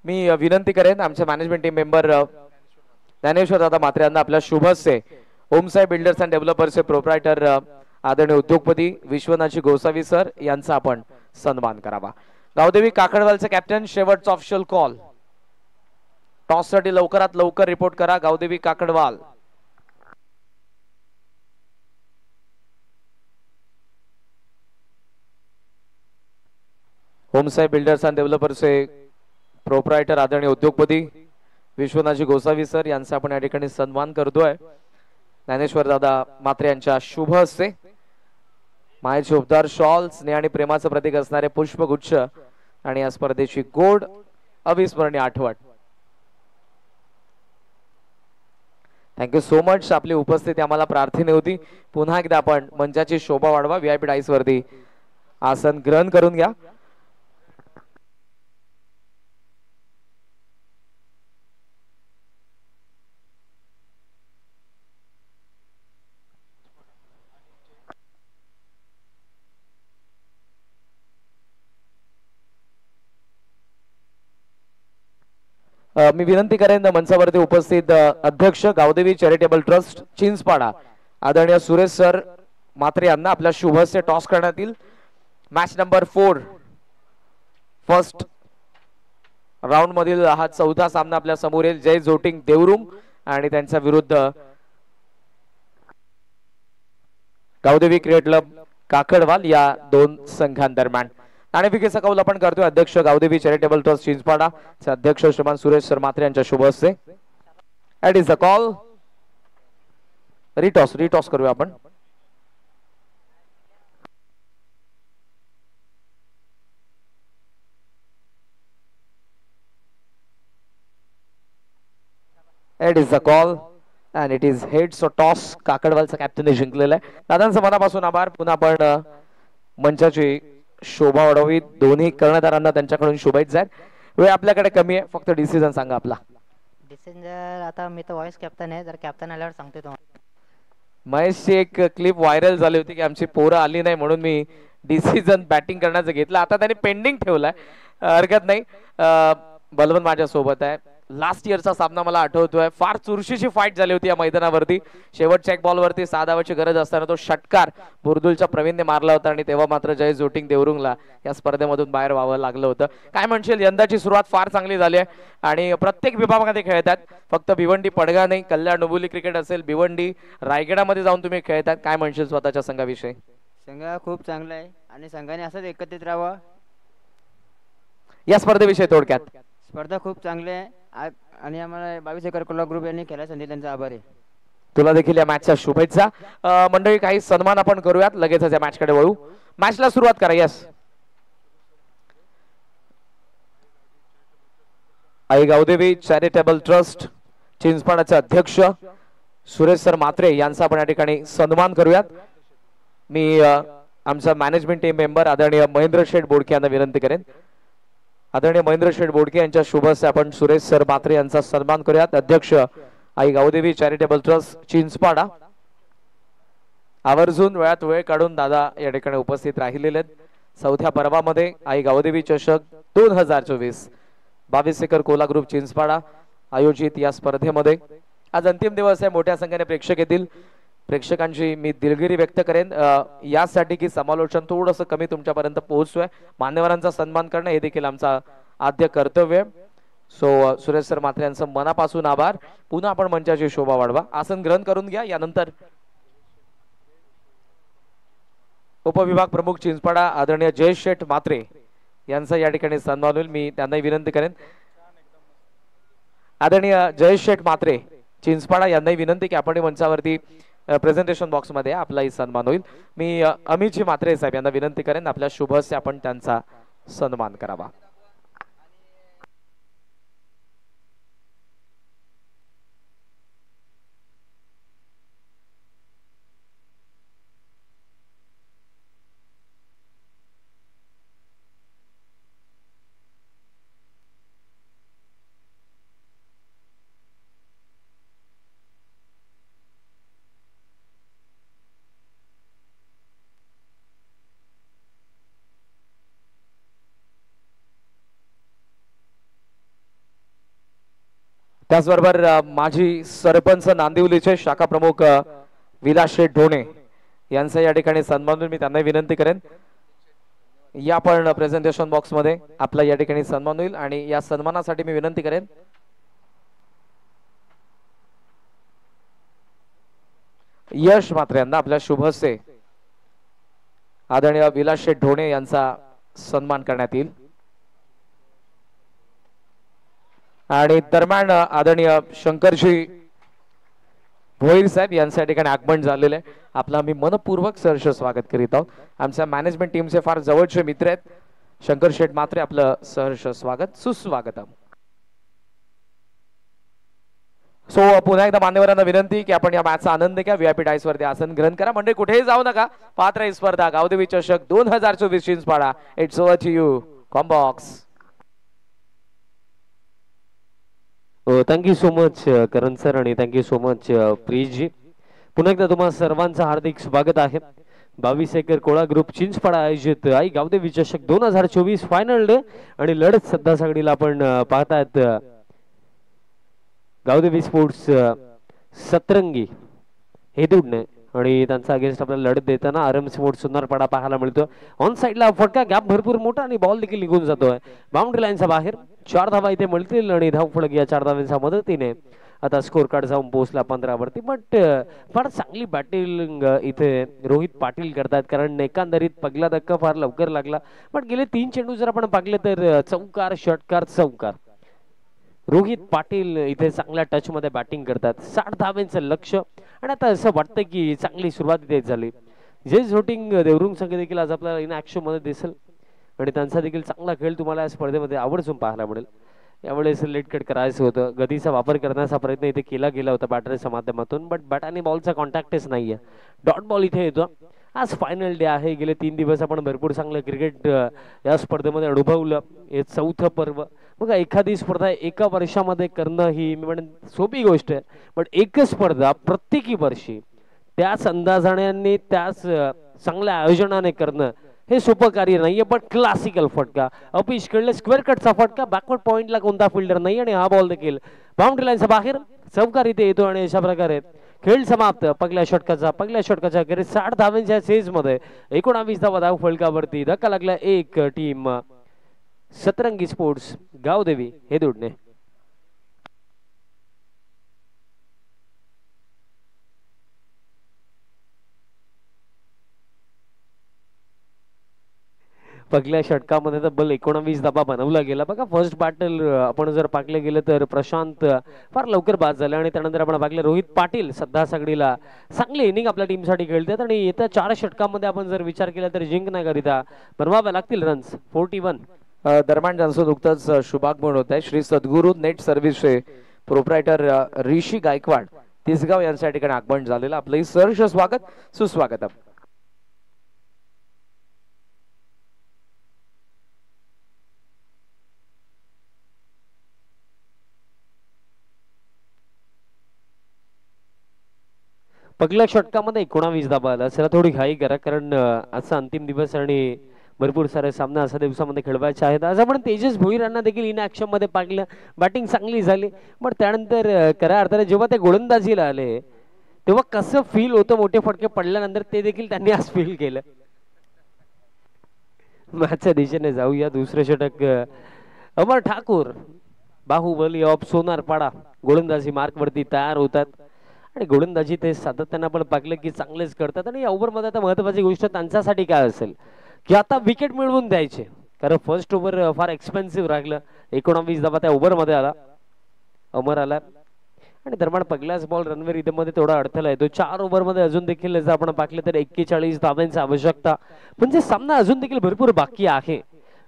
मी विनंती करेन आमचे मॅनेजमेंट टीम मेंबर ज्ञानेश्वर दादा म्हात्रे यांना आपल्या शुभ हस्ते ओमसाई बिल्डर्स अँड डेव्हलपर्सचे प्रोप्रायटर आदरणीय उद्योगपती विश्वनाथजी गोसावी सर यांचा आपण सन्मान करावा. गावदेवी काकडवालचे कॅप्टन शेवटचा ऑफिशियल कॉल. टॉस साठी लवकरात लवकर रिपोर्ट करा गावदेवी काकडवाल. होमसाई बिल्डर्स अँड डेव्हलपर्सचे प्रोप्रायटर आदरणीय उद्योगपती विश्वनाथजी गोसावी सर यांचा आपण या ठिकाणी सन्मान करतोय. ज्ञानेश्वर दादा म्हात्रे यांच्या शुभ हस्ते मायेचे उपदार शॉल, स्नेह आणि प्रेमाचं प्रतीक असणारे पुष्पगुच्छ आणि या स्पर्धेची गोड अविस्मरणीय आठवण. Thank you so much. आपली उपस्थिती आम्हाला प्रार्थने होती. पुन्हा एकदा आपण मंचाची शोभा वाढवा. VIP डाईस वरती आसन ग्रहण करून घ्या. मी विनंती करेन मंचावरती उपस्थित अध्यक्ष गावदेवी चॅरिटेबल ट्रस्ट चिंचपाडा आदरणीय सुरेश सर म्हात्रे यांना आपल्या शुभ हस्ते टॉस करण्यात येईल. मॅच नंबर 4 फर्स्ट राऊंड मधील हा चौथा सामना आपल्या समोर येईल. जय जोटिंग देवरुम आणि त्यांच्या विरुद्ध गावदेवी क्रिकेट क्लब काकडवाल या दोन संघांदरम्यान. नाणेफेकीचा कौल आपण करतोय अध्यक्ष गावदेवी चॅरिटेबल ट्रस्ट चिंचपाडा चे अध्यक्ष श्रीमान सुरेश सर म्हात्रे यांच्या शुभ हस्ते. It is a call. Retoss करूया आपण. It is a call and it is head. So toss काकडवालचा कॅप्टनने जिंकलेला आहे. दादांचं मनापासून आभार. पुन्हा आपण मंचाची शोभा वाढवी. दोन्ही कर्णधारांना त्यांच्याकडून शुभेच्छा आहेत. वेळ आपल्याकडे कमी आहे. फक्त डिसिजन सांगा आपला. डिसिजन आता मी तर व्हाईस कॅप्टन आहे. जर कॅप्टन आल्यावर सांगते तुम्हाला. महेशची एक क्लिप व्हायरल झाली होती की आमची पोरं आली नाही म्हणून मी डिसिजन बॅटिंग करण्याचं घेतलं. आता त्यांनी पेंडिंग ठेवलाय. हरकत नाही. बलवंत माझ्या सोबत आहे. लास्ट इयरचा सामना मला आठवतोय. फार चुरशीची फाईट झाली होती या मैदानावरती. शेवटच्या एक बॉलवरती 6 धावाची गरज असताना तो षटकार बुरदुलच्या प्रवीणने मारला होता आणि तेव्हा मात्र जय जोटिंग देवरुंगला या स्पर्धेमधून बाहेर व्हावं लागलं होतं. काय म्हणशील, यंदाची सुरुवात फार चांगली झाली आहे आणि प्रत्येक विभागामध्ये खेळतात. फक्त भिवंडी पडगा नाही, कल्याण डोंबिवली क्रिकेट असेल, भिवंडी रायगडामध्ये जाऊन तुम्ही खेळतात. काय म्हणशील स्वतःच्या संघाविषयी? संघ खूप चांगला आहे आणि संघाने असंच एकत्रित राहावं. या स्पर्धेविषयी थोडक्यात. स्पर्धा खूप चांगली आहे आणि आम्हाला 22 एकर कोल्हा ग्रुप यांनी खेळायला संधी त्यांचा आभार आहे. तुला देखील या मॅचच्या शुभेच्छा. मंडळी काही सन्मान आपण करूयात. लगेचच या मॅच कडे वळू. मॅचला सुरुवात करा. यस, आई गावदेवी चॅरिटेबल ट्रस्ट चिंचपाडाचे अध्यक्ष सुरेश सर म्हात्रे यांचा आपण या ठिकाणी सन्मान करूयात. मी आमचा मॅनेजमेंट टीम मेंबर आदरणीय महेंद्र शेठ बोडके यांना विनंती करेन. आदरणीय महेंद्र शेठ बोडके यांच्या शुभ हस्ते आपण सुरेश सर म्हात्रे यांचा सन्मान करूयात. अध्यक्ष आई गावदेवी चॅरिटेबल ट्रस्ट चिंचपाडा. आवर्जून वेळात वेळ काढून दादा या ठिकाणी उपस्थित राहिलेले आहेत. चौथ्या पर्वामध्ये आई गावदेवी चषक 2024 22 एकर कोला ग्रुप चिंचपाडा आयोजित या स्पर्धेमध्ये आज अंतिम दिवस आहे. मोठ्या संख्येने प्रेक्षक येतील. प्रेक्षकांची मी दिलगिरी व्यक्त करेन यासाठी की समालोचन थोडंसं कमी तुमच्यापर्यंत पोहोचतोय. मान्यवरांचा सन्मान करणं हे देखील आमचा आद्य कर्तव्य. सो सुरेश सर म्हात्रे यांचं मनापासून आभार. पुन्हा आपण मंचाची शोभा वाढवा. आसन ग्रहण करून घ्या. यानंतर उपविभाग प्रमुख चिंचपाडा आदरणीय जयेश शेठ म्हात्रे यांचा या ठिकाणी सन्मान होईल. मी त्यांनाही विनंती करेन. आदरणीय जयेश शेठ म्हात्रे चिंचपाडा यांनाही विनंती की आपण मंचावरती प्रेझेंटेशन बॉक्स मध्ये आपलाही सन्मान होईल. मी अमितजी म्हात्रे साहेब यांना विनंती करेन आपल्या शुभ हस्ते आपण त्यांचा सन्मान करावा. त्याचबरोबर माजी सरपंच नांदिवलीचे शाखा प्रमुख विलास शेठ ढोणे यांचा या ठिकाणी सन्मान मी त्यांना विनंती करेन या पण प्रेझेंटेशन बॉक्स मध्ये आपला या ठिकाणी सन्मान होईल आणि या सन्मानासाठी मी विनंती करेन यश मात्र यांना आपल्या शुभ हस्ते आदरणीय विलास शेठ ढोणे यांचा सन्मान करण्यात येईल आणि दरम्यान आदरणीय शंकरजी भोईर साहेब यांच्या ठिकाणी आगमन झालेले आहे आपला आम्ही मनपूर्वक सहर्ष स्वागत करीत आहोत आमच्या मॅनेजमेंट टीमचे फार जवळचे मित्र आहेत शंकर शेठ मात्रे आपलं सहर्ष स्वागत सुस्वागत सो पुन्हा एकदा मान्यवरांना विनंती की आपण या मॅचचा आनंद घ्या व्हीआयपी डायस वरती आसन ग्रहण करा म्हणजे कुठेही जाऊ नका पात्र ही स्पर्धा गावदेवी चषक 2024 Chinchpada it's over to you कॉम्बॉक्स thank you so much Karan sir आणि थँक्यू सो मच प्रीजी पुन्हा एकदा तुम्हाला सर्वांचं हार्दिक स्वागत आहे 22 एकर कोळा ग्रुप चिंचपाडा आयोजित आई गावदेवी चषक 2024 फायनल डे आणि लढत सध्या सगळीला आपण पाहतायत गावदेवी स्पोर्ट्स सतरंगी हेदुडणे आणि त्यांचा अगेन्स्ट आपल्याला लढत देताना आरएम स्पोर्ट्स सुनारपाडा पाहायला मिळतो ऑन साइडला फटका गॅप भरपूर मोठा आणि बॉल देखील निघून जातोय बाउंड्री लाईनच्या बाहेर 4 धावा इथे मिळतील आणि धावफलक या 4 धावांच्या मदतीने आता स्कोर कार्ड जाऊन पोहोचला 15 वरती बट फार चांगली बॅटिंग इथे रोहित पाटील करतात कारण एकंदरीत पहिला धक्का फार लवकर लागला बट गेले 3 चेंडू जर आपण पाहिले तर चौकार षटकार चौकार रोहित पाटील इथे चांगल्या टच मध्ये बॅटिंग करतात 60 धावांचं लक्ष आणि आता असं वाटतं की चांगली सुरुवात इथे झाली जे शूटिंग देवरुंग संघ देखील आज आपल्याला इन ऍक्शन मध्ये दिसेल आणि त्यांचा देखील चांगला खेळ तुम्हाला या स्पर्धेमध्ये आवर्जून पाहायला मिळेल यावेळेस लेट कट करायचं होतं गतीचा वापर करण्याचा प्रयत्न इथे केला गेला होता बॅटरच्या माध्यमातून बट बॅट आणि बॉलचा कॉन्टॅक्टच नाहीये डॉट बॉल इथे येतो आज फायनल डे आहे गेले 3 दिवस आपण भरपूर चांगलं क्रिकेट या स्पर्धेमध्ये अनुभवलं हे 4थं पर्व बघा एखादी स्पर्धा एका वर्षामध्ये करणं ही मी म्हणेन सोपी गोष्ट आहे बट एकच स्पर्धा प्रत्येकी वर्षी त्याच अंदाजाने त्याच चांगल्या आयोजनाने करणं हे सोपं कार्य नाहीये बट क्लासिकल फटका अपिश खेळले स्क्वेअर कटचा फटका बॅकवर्ड पॉइंटला कोणता फिल्डर नाही आणि हा बॉल देखील बाउंड्री लाईनच्या बाहेर चौकार इथे येतो आणि अशा प्रकारे खेळ समाप्त पहिल्या षटकाच्या अखेर 60 धावांच्या चेज मध्ये 19 धावा धाव फलकावरती धक्का लागला एक टीम सतरंगी स्पोर्ट्स गावदेवी हे दुडणे पहिल्या षटकामध्ये तब्बल 19 धावा बनवला गेला बघा फर्स्ट बॅटल आपण जर पाकले गेले तर प्रशांत फार लवकर बाद झाला आणि त्यानंतर आपण पाकले रोहित पाटील सध्या सगळीला चांगली इनिंग आपल्या टीमसाठी खेळतात आणि येत्या 4 षटकामध्ये आपण जर विचार केला तर जिंकण्याकरिता बनवावे लागतील रन्स 41 दरम्यान ज्यांचं नुकतंच शुभागमन होत आहे श्री सद्गुरू नेट सर्व्हिसचे प्रोप्रायटर ऋषी गायकवाड तिसगाव यांच्या ठिकाणी आगमन झालेलं आपलंही सहर्ष स्वागत सुस्वागत पहिल्या षटकामध्ये 19 धावा आला चला थोडी घाई करा कारण आजचा अंतिम दिवस आणि भरपूर सारे सामने अशा दिवसामध्ये खेळवायचे आहेत आज आपण तेजस भोईर यांना देखील इन ऍक्शन मध्ये पाहिलं बॅटिंग चांगली झाली पण त्यानंतर खऱ्या अर्थाने जेव्हा ते गोलंदाजीला आले तेव्हा कसं फील होतं मोठे फटके पडल्यानंतर ते देखील त्यांनी आज फील केलं मॅचच्या दिशेने जाऊया दुसरे षटक अमर ठाकूर बाहुबली ऑफ सोनारपाडा गोलंदाजी मार्क वरती तयार होतात आणि गोलंदाजी ते सातत्याने आपण पाहिलं की चांगलेच करतात आणि या ओव्हरमध्ये आता महत्वाची गोष्ट त्यांच्यासाठी काय असेल की आता विकेट मिळवून द्यायचे कारण फर्स्ट ओव्हर फार एक्सपेन्सिव्ह राहिलं 19 धावा त्या ओव्हर मध्ये आला अमर आला आणि दरम्यान पहिलाच बॉल रनवे रिदम मध्ये थोडा अडथळा येतो 4 ओव्हर मध्ये अजून देखील जर आपण पाहिलं तर 41 धावांची आवश्यकता म्हणजे सामना अजून देखील भरपूर बाकी आहे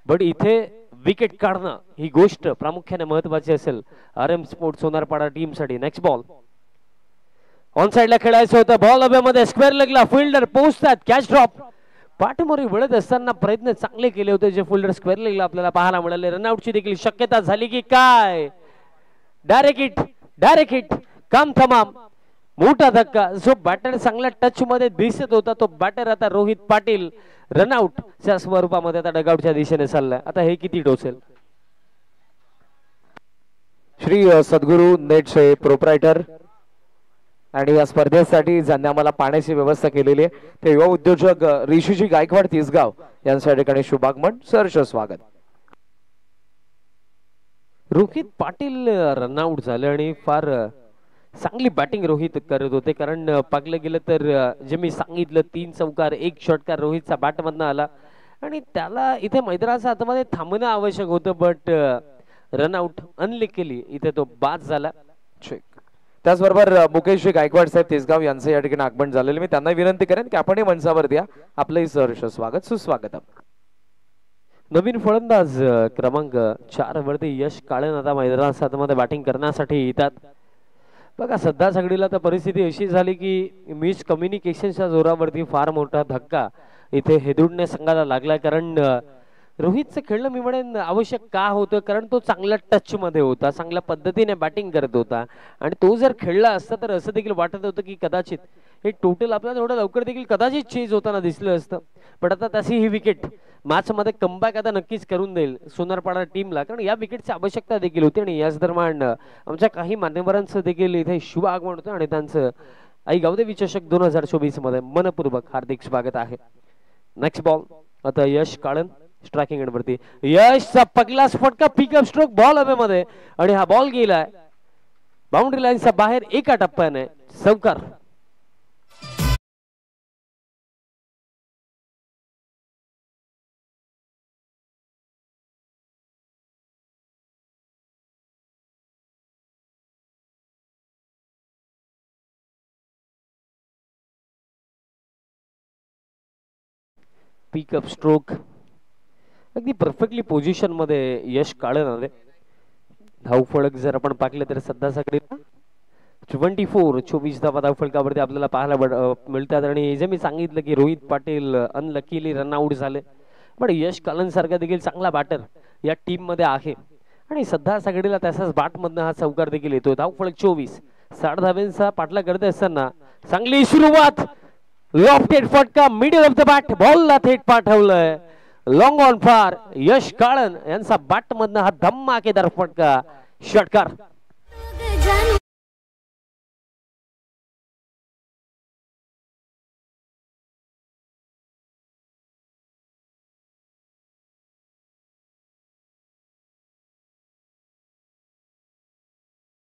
बट इथे विकेट काढणं ही गोष्ट प्रामुख्याने महत्वाची असेल आरएम स्पोर्ट्स सोनारपाडा टीम साठी नेक्स्ट बॉल ऑन साइडला खेळायचं होतं बॉल हवेमध्ये स्क्वेअर लेगला फिल्डर पोहोचतात कॅच ड्रॉप पाठमोरी वळत असताना प्रयत्न चांगले केले होते जे फिल्डर स्क्वेअर लेगला आपल्याला पाहायला मिळाले रनआउटची देखील शक्यता झाली की काय डायरेक्ट हिट काम तमाम मोठा धक्का जो बॅटर चांगल्या टच मध्ये दिसत होता तो बॅटर आता रोहित पाटील रनआउट च्या स्वरूपामध्ये आता डगआउटच्या दिशेने चाललाय आता हे किती डोसेल श्री सद्गुरू नेटचे प्रोप्रायटर आणि या स्पर्धेसाठी ज्यांनी आम्हाला पाण्याची व्यवस्था केलेली आहे ते युवा उद्योजक ऋषीजी गायकवाड तिसगाव यांच्या ठिकाणी शुभागमन सहर्ष स्वागत. रोहित पाटील रनआउट झाले आणि फार चांगली बॅटिंग रोहित करत होते, कारण पाहिलं गेलं तर जे मी सांगितलं 3 चौकार 1 षटकार रोहितचा बॅट मधनं आला आणि त्याला इथे मैदानाच्या हातामध्ये थांबणं आवश्यक होतं, बट रनआउट अनलिकली इथे तो बाद झाला. त्याचबरोबर मुकेश गायकवाड साहेब तिसगाव यांचं या ठिकाणी आगमन झालेलं. मी त्यांना विनंती करेन की आपणही मंचावर द्या आपलंही सहर्ष स्वागत सुस्वागत. नवीन फलंदाज क्रमांक 4 वरती यश काळन आता मैदानाच्या हातामध्ये बॅटिंग करण्यासाठी येतात. बघा सध्या सगळीला तर परिस्थिती अशी झाली की मिस कम्युनिकेशनच्या जोरावरती फार मोठा धक्का इथे हेदुडणे संघाला लागला, कारण रोहितचं खेळणं मी म्हणेन आवश्यक का होतं, कारण तो चांगल्या टच मध्ये होता, चांगल्या पद्धतीने बॅटिंग करत होता आणि तो जर खेळला असता तर असं देखील वाटत होतं की कदाचित हे टोटल आपल्याला थोडं लवकर देखील कदाचित चेंज होताना दिसलं असतं. पण आता त्याची ही विकेट मॅच मध्ये कमबॅक आता नक्कीच करून देईल सोनारपाडा टीमला, कारण या विकेटची आवश्यकता देखील होती आणि याच दरम्यान आमच्या काही मान्यवरांचं देखील इथे शुभ आगमन होतं आणि त्यांचं आई गावदेवी चषक 2024 मध्ये मनपूर्वक हार्दिक स्वागत आहे. नेक्स्ट बॉल आता यश काळन स्ट्रायकिंग एंड वरती. यशचा पहिला फटका पिकअप स्ट्रोक बॉल हवेमध्ये आणि हा बॉल गेलाय बाउंड्री लाईनच्या बाहेर एका टप्प्याने चौकार. पिकअप स्ट्रोक अगदी परफेक्टली पोझिशन मध्ये यश काढून आले. धावफलक जर आपण पाहिलं तर सध्या सगळे 24 धावा धावफलकावरती आपल्याला पाहायला मिळतात आणि जे मी सांगितलं की रोहित पाटील अनलकीली रनआउट झाले, पण यश कालन सारखा देखील चांगला बॅटर या टीम मध्ये आहे आणि सध्या सगळीला त्याचाच बॅट मधनं हा चौकार देखील येतो. धावफलक 24. 60 धाब्यांचा पाठला करत असताना चांगली सुरुवात, लॉफ्टेड फटका मिडल ऑफ द बॅट, बॉलला थेट पाठवलंय लॉंग ऑन फार. यश काळन यांचा बॅट मधनं हा धमाकेदार फटका षटकार.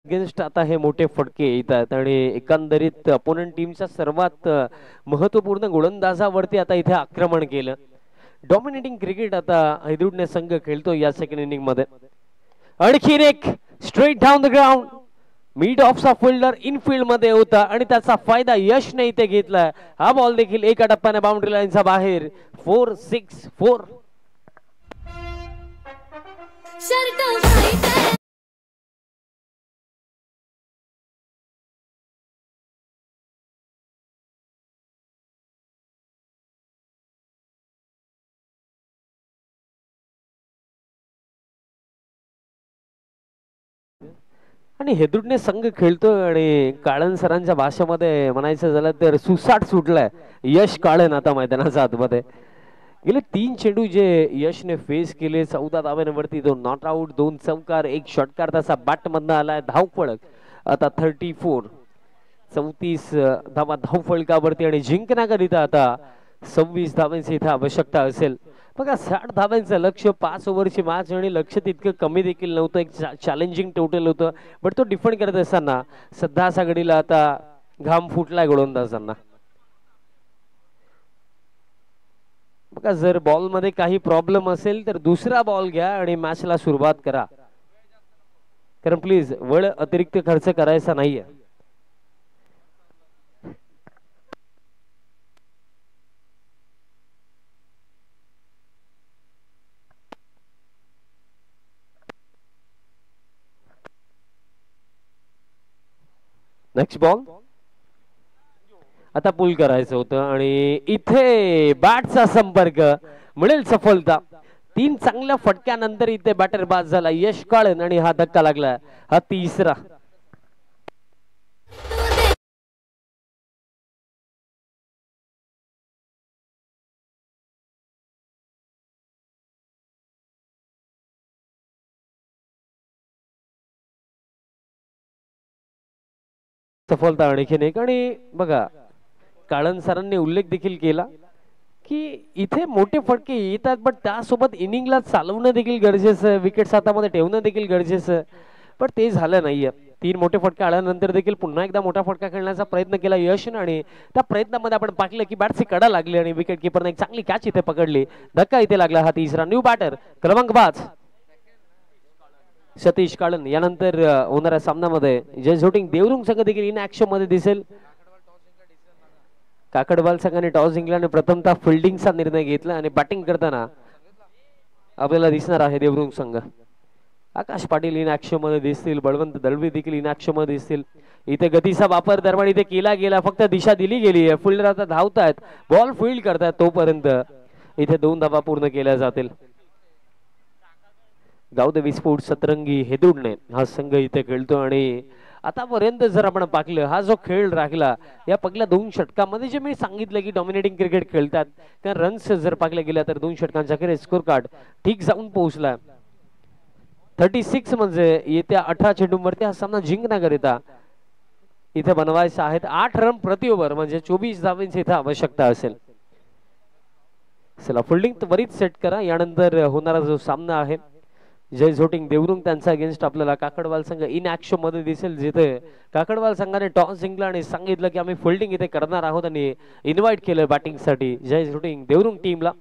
अगेन्स्ट आता हे मोठे फटके येतात आणि एकंदरीत अपोनंट टीमच्या सर्वात महत्वपूर्ण गोलंदाजावरती आता इथे आक्रमण केलं. डॉमिनेटिंग क्रिकेट आता हैदुडणे संघ खेळतो या सेकंड इनिंग मध्ये. आणखीन एक straight down the ground, mid ऑफचा फिल्डर इनफिल्ड मध्ये होता आणि त्याचा फायदा यशने इथे घेतलाय. हा बॉल देखील एका टप्प्याने बाउंड्री लाईनच्या बाहेर. 4-6-4. आणि हेदुडणे संघ खेळतोय आणि काळन सरांच्या भाषेमध्ये म्हणायचं झालं तर सुसाट सुटलाय यश काळन आता मैदानाच्या आतमध्ये. गेले 3 चेंडू जे यशने फेस केले 14 धाब्यांवरती 2 नॉट आउट 2 चौकार 1 षटकार त्याचा बॅट मधनं आलाय. धावफलक आता 34. 34 धावा धावफलकावरती आणि जिंकण्याकरिता आता 26 धावांची इथे आवश्यकता असेल. बघा 60 धावांचं लक्ष 5 ओव्हरची मॅच आणि लक्ष तितकं कमी देखील नव्हतं, एक चॅलेंजिंग टोटल होतं, बट तो डिफेंड करत असताना सध्या असा घडीला आता घाम फुटलाय गोलंदाजांना. बघा जर बॉल मध्ये काही प्रॉब्लेम असेल तर दुसरा बॉल घ्या आणि मॅचला सुरुवात करा, कारण प्लीज वेळ अतिरिक्त खर्च करायचा नाहीये. नेक्स्ट बॉल आता पुल करायचं होतं आणि इथे बॅटचा संपर्क मिळेल सफलता. 3 चांगल्या फटक्यानंतर इथे बॅटर बाद झाला यश काळन आणि हा धक्का लागला हा तिसरा. सफलता आणखीन एक. आणि बघा काळन सरांनी उल्लेख देखील केला की इथे मोठे फटके येतात पण त्यासोबत इनिंगला चालवणं देखील गरजेचं, विकेट हातामध्ये ठेवणं देखील गरजेचं, पण ते झालं नाहीये. 3 मोठे फटके आल्यानंतर देखील पुन्हा एकदा मोठा फटका खेळण्याचा प्रयत्न केला यशनं आणि त्या प्रयत्नामध्ये आपण पाहिलं की बॅटची कडा लागली आणि विकेट किपरने एक चांगली कॅच इथे पकडली. धक्का इथे लागला. हा तिसरा. न्यू बॅटर क्रमांक 5 सतीश काळन. यानंतर होणाऱ्या सामन्यामध्ये जय झोटिंग देवरुंग संघ देखील इन ऍक्शन मध्ये दिसेल. काकडवाल संघाने टॉस जिंकला आणि प्रथमतः फिल्डिंगचा निर्णय घेतला आणि बॅटिंग करताना आपल्याला दिसणार आहे देवरुंग संघ. आकाश पाटील इन ऍक्शन मध्ये दिसतील, बळवंत दळवी देखील इन ऍक्शन मध्ये दिसतील. इथे गतीचा वापर दरम्यान इथे केला गेला, फक्त दिशा दिली गेली आहे. फिल्डर आता धावतायत, बॉल फील्ड करतायत, तोपर्यंत इथे 2 धावा पूर्ण केल्या जातील. गावदेवी स्पोर्ट्स सतरंगी हेदुडणे हा संघ इथे खेळतो आणि आतापर्यंत जर आपण पाहिलं हा जो खेळ राहिला या पहिल्या 2 षटकामध्ये जे मी सांगितलं की डॉमिनेटिंग क्रिकेट खेळतात त्या रन्स जर पाहिल्या गेल्या तर 2 षटकांचा खेळ स्कोर कार्ड ठीक जाऊन पोहोचला. 36 म्हणजे येत्या 18 चेंडूंवरती हा सामना जिंकण्याकरिता इथे बनवायचा आहेत 8 रन प्रति ओव्हर, म्हणजे 24 धावांची इथे आवश्यकता असेल. चला फिल्डिंग त्वरित सेट करा. यानंतर होणारा जो सामना आहे जय झोटिंग देवरुंग त्यांचा अगेन्स्ट आपल्याला काकडवाल संघ इन ऍक्शन मध्ये दिसेल, जिथे काकडवाल संघाने टॉस जिंकला आणि सांगितलं की आम्ही फिल्डिंग इथे करणार आहोत आणि इन्व्हाइट केलं बॅटिंगसाठी जय झोटिंग देवरुंग टीमला.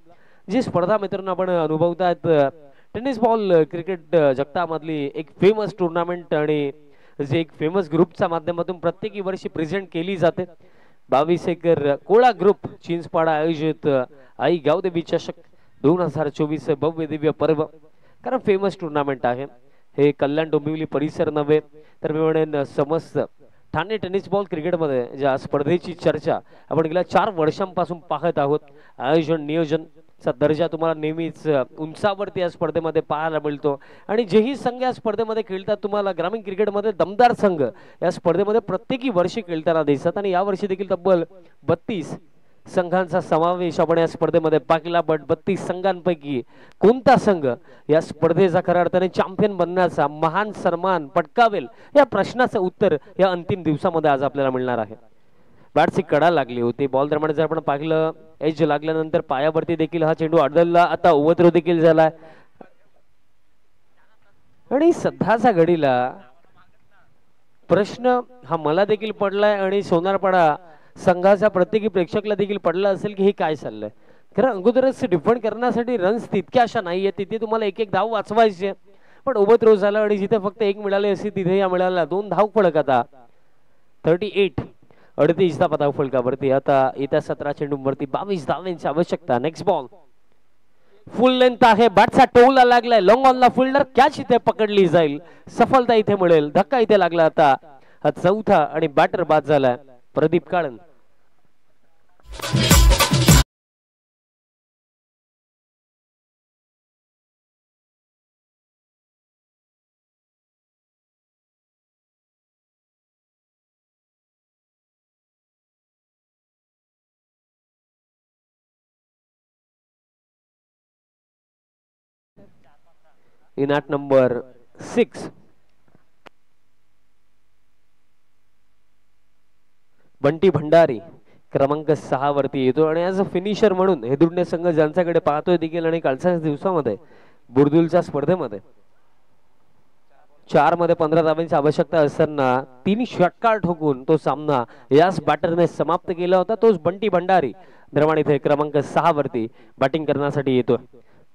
जी स्पर्धा मित्रांनो आपण अनुभवतात टेनिस बॉल क्रिकेट जगतामधली एक फेमस टुर्नामेंट आणि जे एक फेमस ग्रुपच्या माध्यमातून प्रत्येकी वर्षी प्रेझेंट केली जाते. 22 एकर कोळा ग्रुप चिंचपाडा आयोजित आई गावदेवी चषक 2024 भव्य दिव्य पर्व, कारण फेमस टुर्नामेंट आहे हे. कल्याण डोंबिवली परिसर नव्हे तर मी म्हणेन समस्त ठाणे टेनिस बॉल क्रिकेटमध्ये ज्या स्पर्धेची चर्चा आपण गेल्या 4 वर्षांपासून पाहत आहोत. आयोजन नियोजनचा दर्जा तुम्हाला नेहमीच उंचावरती या स्पर्धेमध्ये पाहायला मिळतो आणि जेही संघ या स्पर्धेमध्ये खेळतात तुम्हाला ग्रामीण क्रिकेटमध्ये दमदार संघ या स्पर्धेमध्ये प्रत्येकी वर्षी खेळताना दिसतात आणि यावर्षी देखील तब्बल 32 संघांचा समावेश आपण या स्पर्धेमध्ये पाहिला. बट 32 संघांपैकी कोणता संघ या स्पर्धेचा खऱ्या अर्थाने चॅम्पियन बनण्याचा महान सन्मान पटकावेल या प्रश्नाचं उत्तर या अंतिम दिवसामध्ये आज आपल्याला मिळणार आहे. बॅटची कडा लागली होती, बॉल दरम्यान जर आपण पाहिलं एज लागल्यानंतर पायावरती देखील हा चेंडू आढळला. आता ओव्हरथ्रो देखील झालाय आणि सध्याच्या घडीला प्रश्न हा मला देखील पडलाय आणि सोनारपाडा संघाच्या प्रत्येकी प्रेक्षकला देखील पडला असेल की हे काय चाललंय. खरं अगोदरच डिफेंड करण्यासाठी रन्स तितक्या अशा नाहीये, तिथे तुम्हाला एक धाव वाचवायचे, पण ओव्हरथ्रो झाला आणि जिथे फक्त 1 मिळाले असे तिथे या मिळाला 2 धाव फलक. आता 38 धावा धाव फलकावरती. आता येत्या 17 चेंडूंवरती 22 धावांची आवश्यकता. नेक्स्ट बॉल फुल लेंथ आहे, बॅटचा टोलला लागलाय, लॉंग ऑनला फिल्डर कॅच इथे पकडली जाईल, सफलता इथे मिळेल. धक्का इथे लागला. आता हा 4था आणि बॅटर बाद झालाय Pradeep Kalan. In at number 6 Bunty Bhandari क्रमांक 6 वरती येतो आणि ॲज अ फिनिशर म्हणून हेदुडणे संघ ज्यांच्याकडे पाहतोय देखील आणि कालच्या दिवसामध्ये बुर्दुलच्या स्पर्धेमध्ये 4 मध्ये 15 धावांची आवश्यकता असताना 3 षटकार ठोकून तो सामना याच बॅटरने समाप्त केला होता. तोच बंटी भंडारी दरम्यान इथे क्रमांक 6 वरती बॅटिंग करण्यासाठी येतो.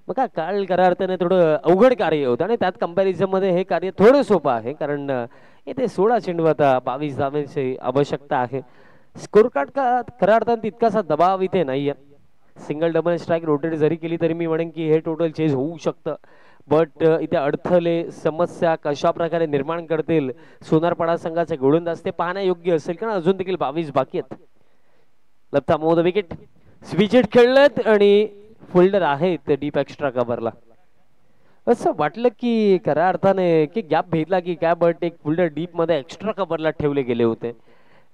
बघा काल खऱ्या अर्थाने थोडं अवघड कार्य होतं आणि त्यात कंपॅरिझन मध्ये हे कार्य थोडं सोपं आहे, कारण येथे 16 चेंडू आता 22 धावांची आवश्यकता आहे. स्कोर कार्ड का खऱ्या अर्थाने तितकासा दबाव इथे नाहीये. सिंगल डबल स्ट्राईक रोटेट जरी केली तरी मी म्हणेन की हे टोटल चेंज होऊ शकतं, बट इथे अडथळे समस्या कशा प्रकारे निर्माण करतील सोनारपाडा संघाचे गोलंदाज ते पाहण्यायोग्य असेल, कारण अजून देखील 22 बाकी आहेत. लता मोद विकेट स्विचेट खेळलेत आणि फिल्डर आहेत डीप एक्स्ट्रा कव्हरला. असं वाटलं की खऱ्या अर्थाने की गॅप भेटला की काय, बट एक फिल्डर डीप मध्ये एक्स्ट्रा कव्हरला ठेवले गेले होते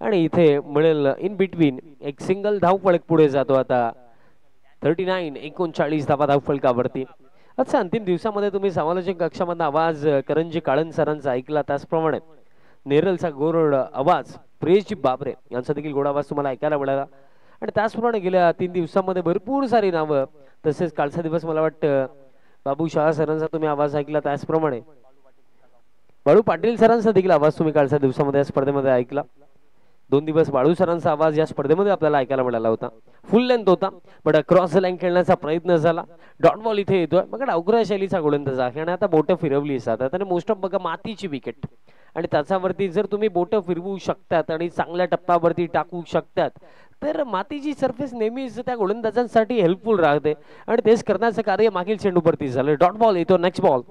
आणि इथे मिळेल इन बिटवीन एक सिंगल धाव फलक पुढे जातो. आता 39 धावा धाव फलकावरती. अच्छा अंतिम दिवसामध्ये तुम्ही समालोचक कक्षामधला आवाज करंजी काळन सरांचा ऐकला, त्याचप्रमाणे नेरलचा गोरड आवाज प्रेयशी बाबरे यांचा देखील गोड आवाज तुम्हाला ऐकायला मिळाला. आणि त्याचप्रमाणे गेल्या 3 दिवसांमध्ये भरपूर सारी नावं, तसेच कालचा दिवस मला वाटतं बाबू शहा सरांचा तुम्ही आवाज ऐकला, त्याचप्रमाणे बाळू पाटील सरांचा देखील आवाज तुम्ही कालच्या दिवसामध्ये या स्पर्धेमध्ये ऐकला. 2 दिवस बाळू सरांचा आवाज या स्पर्धेमध्ये आपल्याला ऐकायला मिळाला होता. फुल लेंथ होता, बट क्रॉस लाईन खेळण्याचा प्रयत्न झाला. डॉट बॉल इथे येतोय, मग अवघड शैलीचा गोलंदाज आहे आणि आता बोटं फिरवली जातात आणि मोस्ट ऑफ बघा मातीची विकेट, आणि त्याच्यावरती जर तुम्ही बोटं फिरवू शकतात आणि चांगल्या टप्प्यावरती टाकू शकतात तर मातीची सरफेस नेहमीच त्या गोलंदाजांसाठी हेल्पफुल राहते आणि तेच करण्याचं कार्य मागील चेंडूवरती झालं. डॉट बॉल येतो, नेक्स्ट बॉल.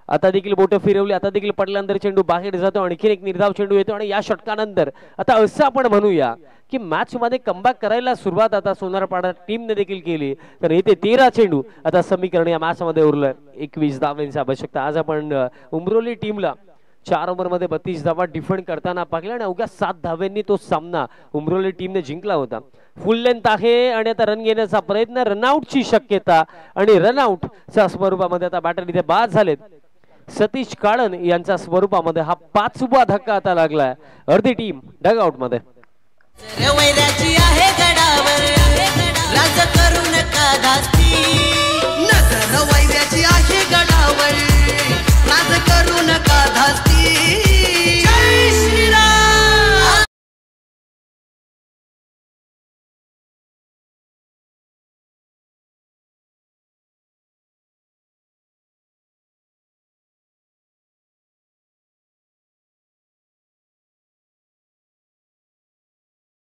आता देखील बोटं फिरवली, आता देखील पडल्यानंतर चेंडू बाहेर जातो, आणखीन एक निर्धाव चेंडू येतो आणि या षटकानंतर आता असं आपण म्हणूया की मॅच मध्ये कमबॅक करायला सुरुवात आता सोनारपाडा टीमने देखील केली. तर येथे 13 चेंडू आता समीकरण या मॅच मध्ये उरलंय. 21 धावांची आवश्यकता. आज आपण उमरोली टीमला 4 ओव्हरमध्ये 32 धावा डिफेंड करताना पाहिलं आणि अवघ्या 7 धावांनी तो सामना उमरोली टीमने जिंकला होता. फुल लेंथ आहे आणि आता रन घेण्याचा प्रयत्न, रनआउटची शक्यता आणि रनआउटच्या स्वरूपामध्ये आता बॅटर इथे बाद झालेत. सतीश काळन यांच्या स्वरूपामध्ये हा 5वा धक्का आता लागलाय. अर्धी टीम डगआउट मध्ये. वैराची आहे गडावर राज करू नका धास्ती, नजर वैराची आहे गडावर राज करू नका धास्ती. जय श्रीराम.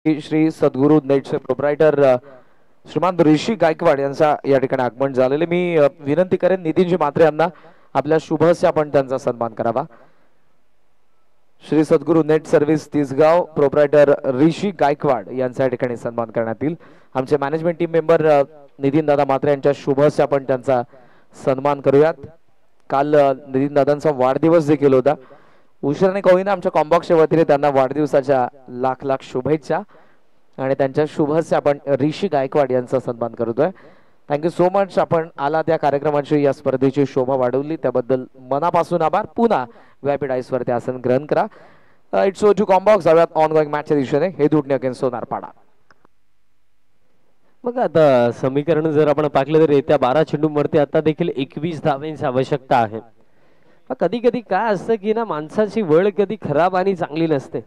श्री सद्गुरू नेटचे प्रोप्रायटर श्रीमान ऋषी गायकवाड यांचा या ठिकाणी आगमन झालेले. मी विनंती करेन नितीनजी म्हात्रे यांना आपल्या शुभस्य आपण त्यांचा सन्मान करावा. श्री सद्गुरू नेट सर्व्हिस तिसगाव प्रोप्रायटर ऋषी गायकवाड यांचा या ठिकाणी सन्मान करण्यात येईल. आमचे मॅनेजमेंट टीम मेंबर नितीन दादा म्हात्रे यांच्या शुभस्य आपण त्यांचा सन्मान करूयात. काल नितीन दादांचा वाढदिवस देखील होता. उशिराने का होईना आमच्या कॉम्बॉक्सच्या वतीने त्यांना वाढदिवसाच्या लाख लाख शुभेच्छा आणि त्यांच्या शुभस्य आपण ऋषी गायकवाड यांचा सन्मान करतोय. Thank you so much. आपण आला त्या कार्यक्रमाची, या स्पर्धेची शोभा वाढवली त्याबद्दल मनापासून आभार. पुन्हा व्यापी डाईस वरती आसन ग्रहण करा. इट्स ओ टू कॉम्बॉक्स जाऊयात ऑन गोइंग मॅचच्या दिशेने. हे दुटणे अगेन्स्ट सोनारपाडा. मग आता समीकरण जर आपण पाहिलं तर येत्या 12 चेंडूंवरती आता देखील 21 धावांची आवश्यकता आहे. कधी कधी काय असतं की ना माणसाची वेळ कधी खराब आणि चांगली नसते.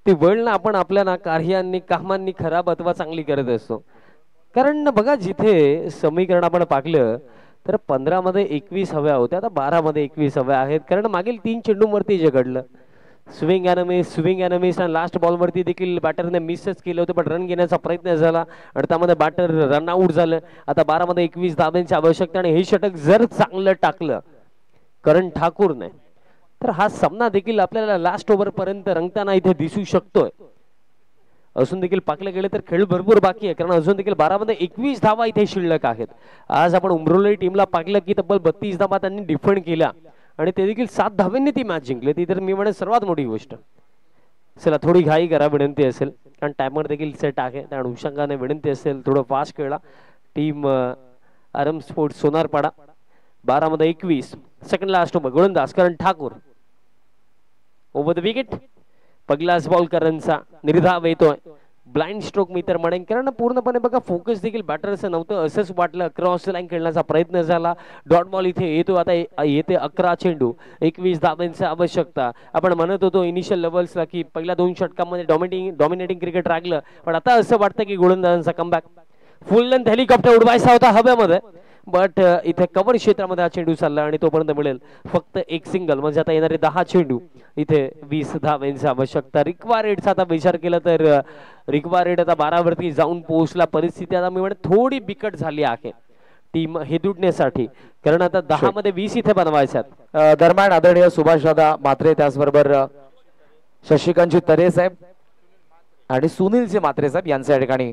ती वेळ ना आपण आपल्या ना कार्यांनी कामांनी खराब अथवा चांगली करत असतो. कारण बघा जिथे समीकरण आपण पाहिलं तर 15 मध्ये 21 हव्या होत्या, आता 12 मध्ये 21 हव्या आहेत. कारण मागील 3 चेंडूंवरती जे घडलं स्विंग अॅनमिस आणि लास्ट बॉलवरती देखील बॅटरने मिसच केलं होतं, पण रन घेण्याचा प्रयत्न झाला आणि त्यामध्ये बॅटर रन आउट झालं. आता 12 मध्ये 21 धावांची आवश्यकता आणि हे षटक जर चांगलं टाकलं करण ठाकूरने तर हा सामना देखील आपल्याला लास्ट ओव्हर पर्यंत रंगताना इथे दिसू शकतोय. अजून देखील पाकले गेले तर खेळ भरपूर बाकी आहे, कारण अजून देखील 12 मध्ये 21 धावा इथे शिल्लक आहेत. आज आपण उमरोली टीमला पाहिलं की तब्बल 32 धावा त्यांनी डिफेंड केल्या आणि ते देखील 7 धावांनी ती मॅच जिंकली. ती तर मी म्हणेन सर्वात मोठी गोष्ट. चला थोडी घाई करा विनंती असेल, कारण टायमर देखील सेट आहे त्या अनुषंगाने विनंती असेल थोडं फास्ट खेळा. टीम आरम स्पोर्ट्स सोनारपाडा 12 मध्ये 21. सेकंड लास्ट ओव्हर गोलंदाज करण ठाकूर ओव्हर द विकेट. पहिलाच बॉल करणचा निर्धाव येतोय. ब्लाइंड स्ट्रोक मी तर म्हणेन, कारण पूर्णपणे बघा फोकस देखील बॅटरचं नव्हतं असंच वाटलं. क्रॉस लाईन खेळण्याचा प्रयत्न झाला. डॉट बॉल इथे येतो. आता येते 11 चेंडू 21 धावांची आवश्यकता. आपण म्हणत होतो इनिशियल लेवल्सला की पहिल्या 2 षटकांमध्ये डॉमिनेटिंग क्रिकेट राखलं, पण आता असं वाटतं की गोलंदाजांचा कमबॅक. फुल लेंथ हेलिकॉप्टर उडवायचा होता हव्यामध्ये, बट इथे कव्हर क्षेत्रामध्ये हा चेंडू चालला आणि तोपर्यंत मिळेल फक्त एक सिंगल. म्हणजे आता येणारे 10 चेंडू इथे 20 धावांची आवश्यकता. रिक्वायर्डचा आता विचार केला तर रिक्वायर्ड आता 12 वरती जाऊन पोहोचला. परिस्थिती आता मी म्हणेन थोडी बिकट झाली आहे टीम हेदुडण्यासाठी, कारण आता 10 मध्ये 20 इथे बनवायच्यात. दरम्यान आदरणीय सुभाषदादा म्हात्रे, त्याचबरोबर शशिकांतजी तरे साहेब आणि सुनीलजी म्हात्रे साहेब यांच्या ठिकाणी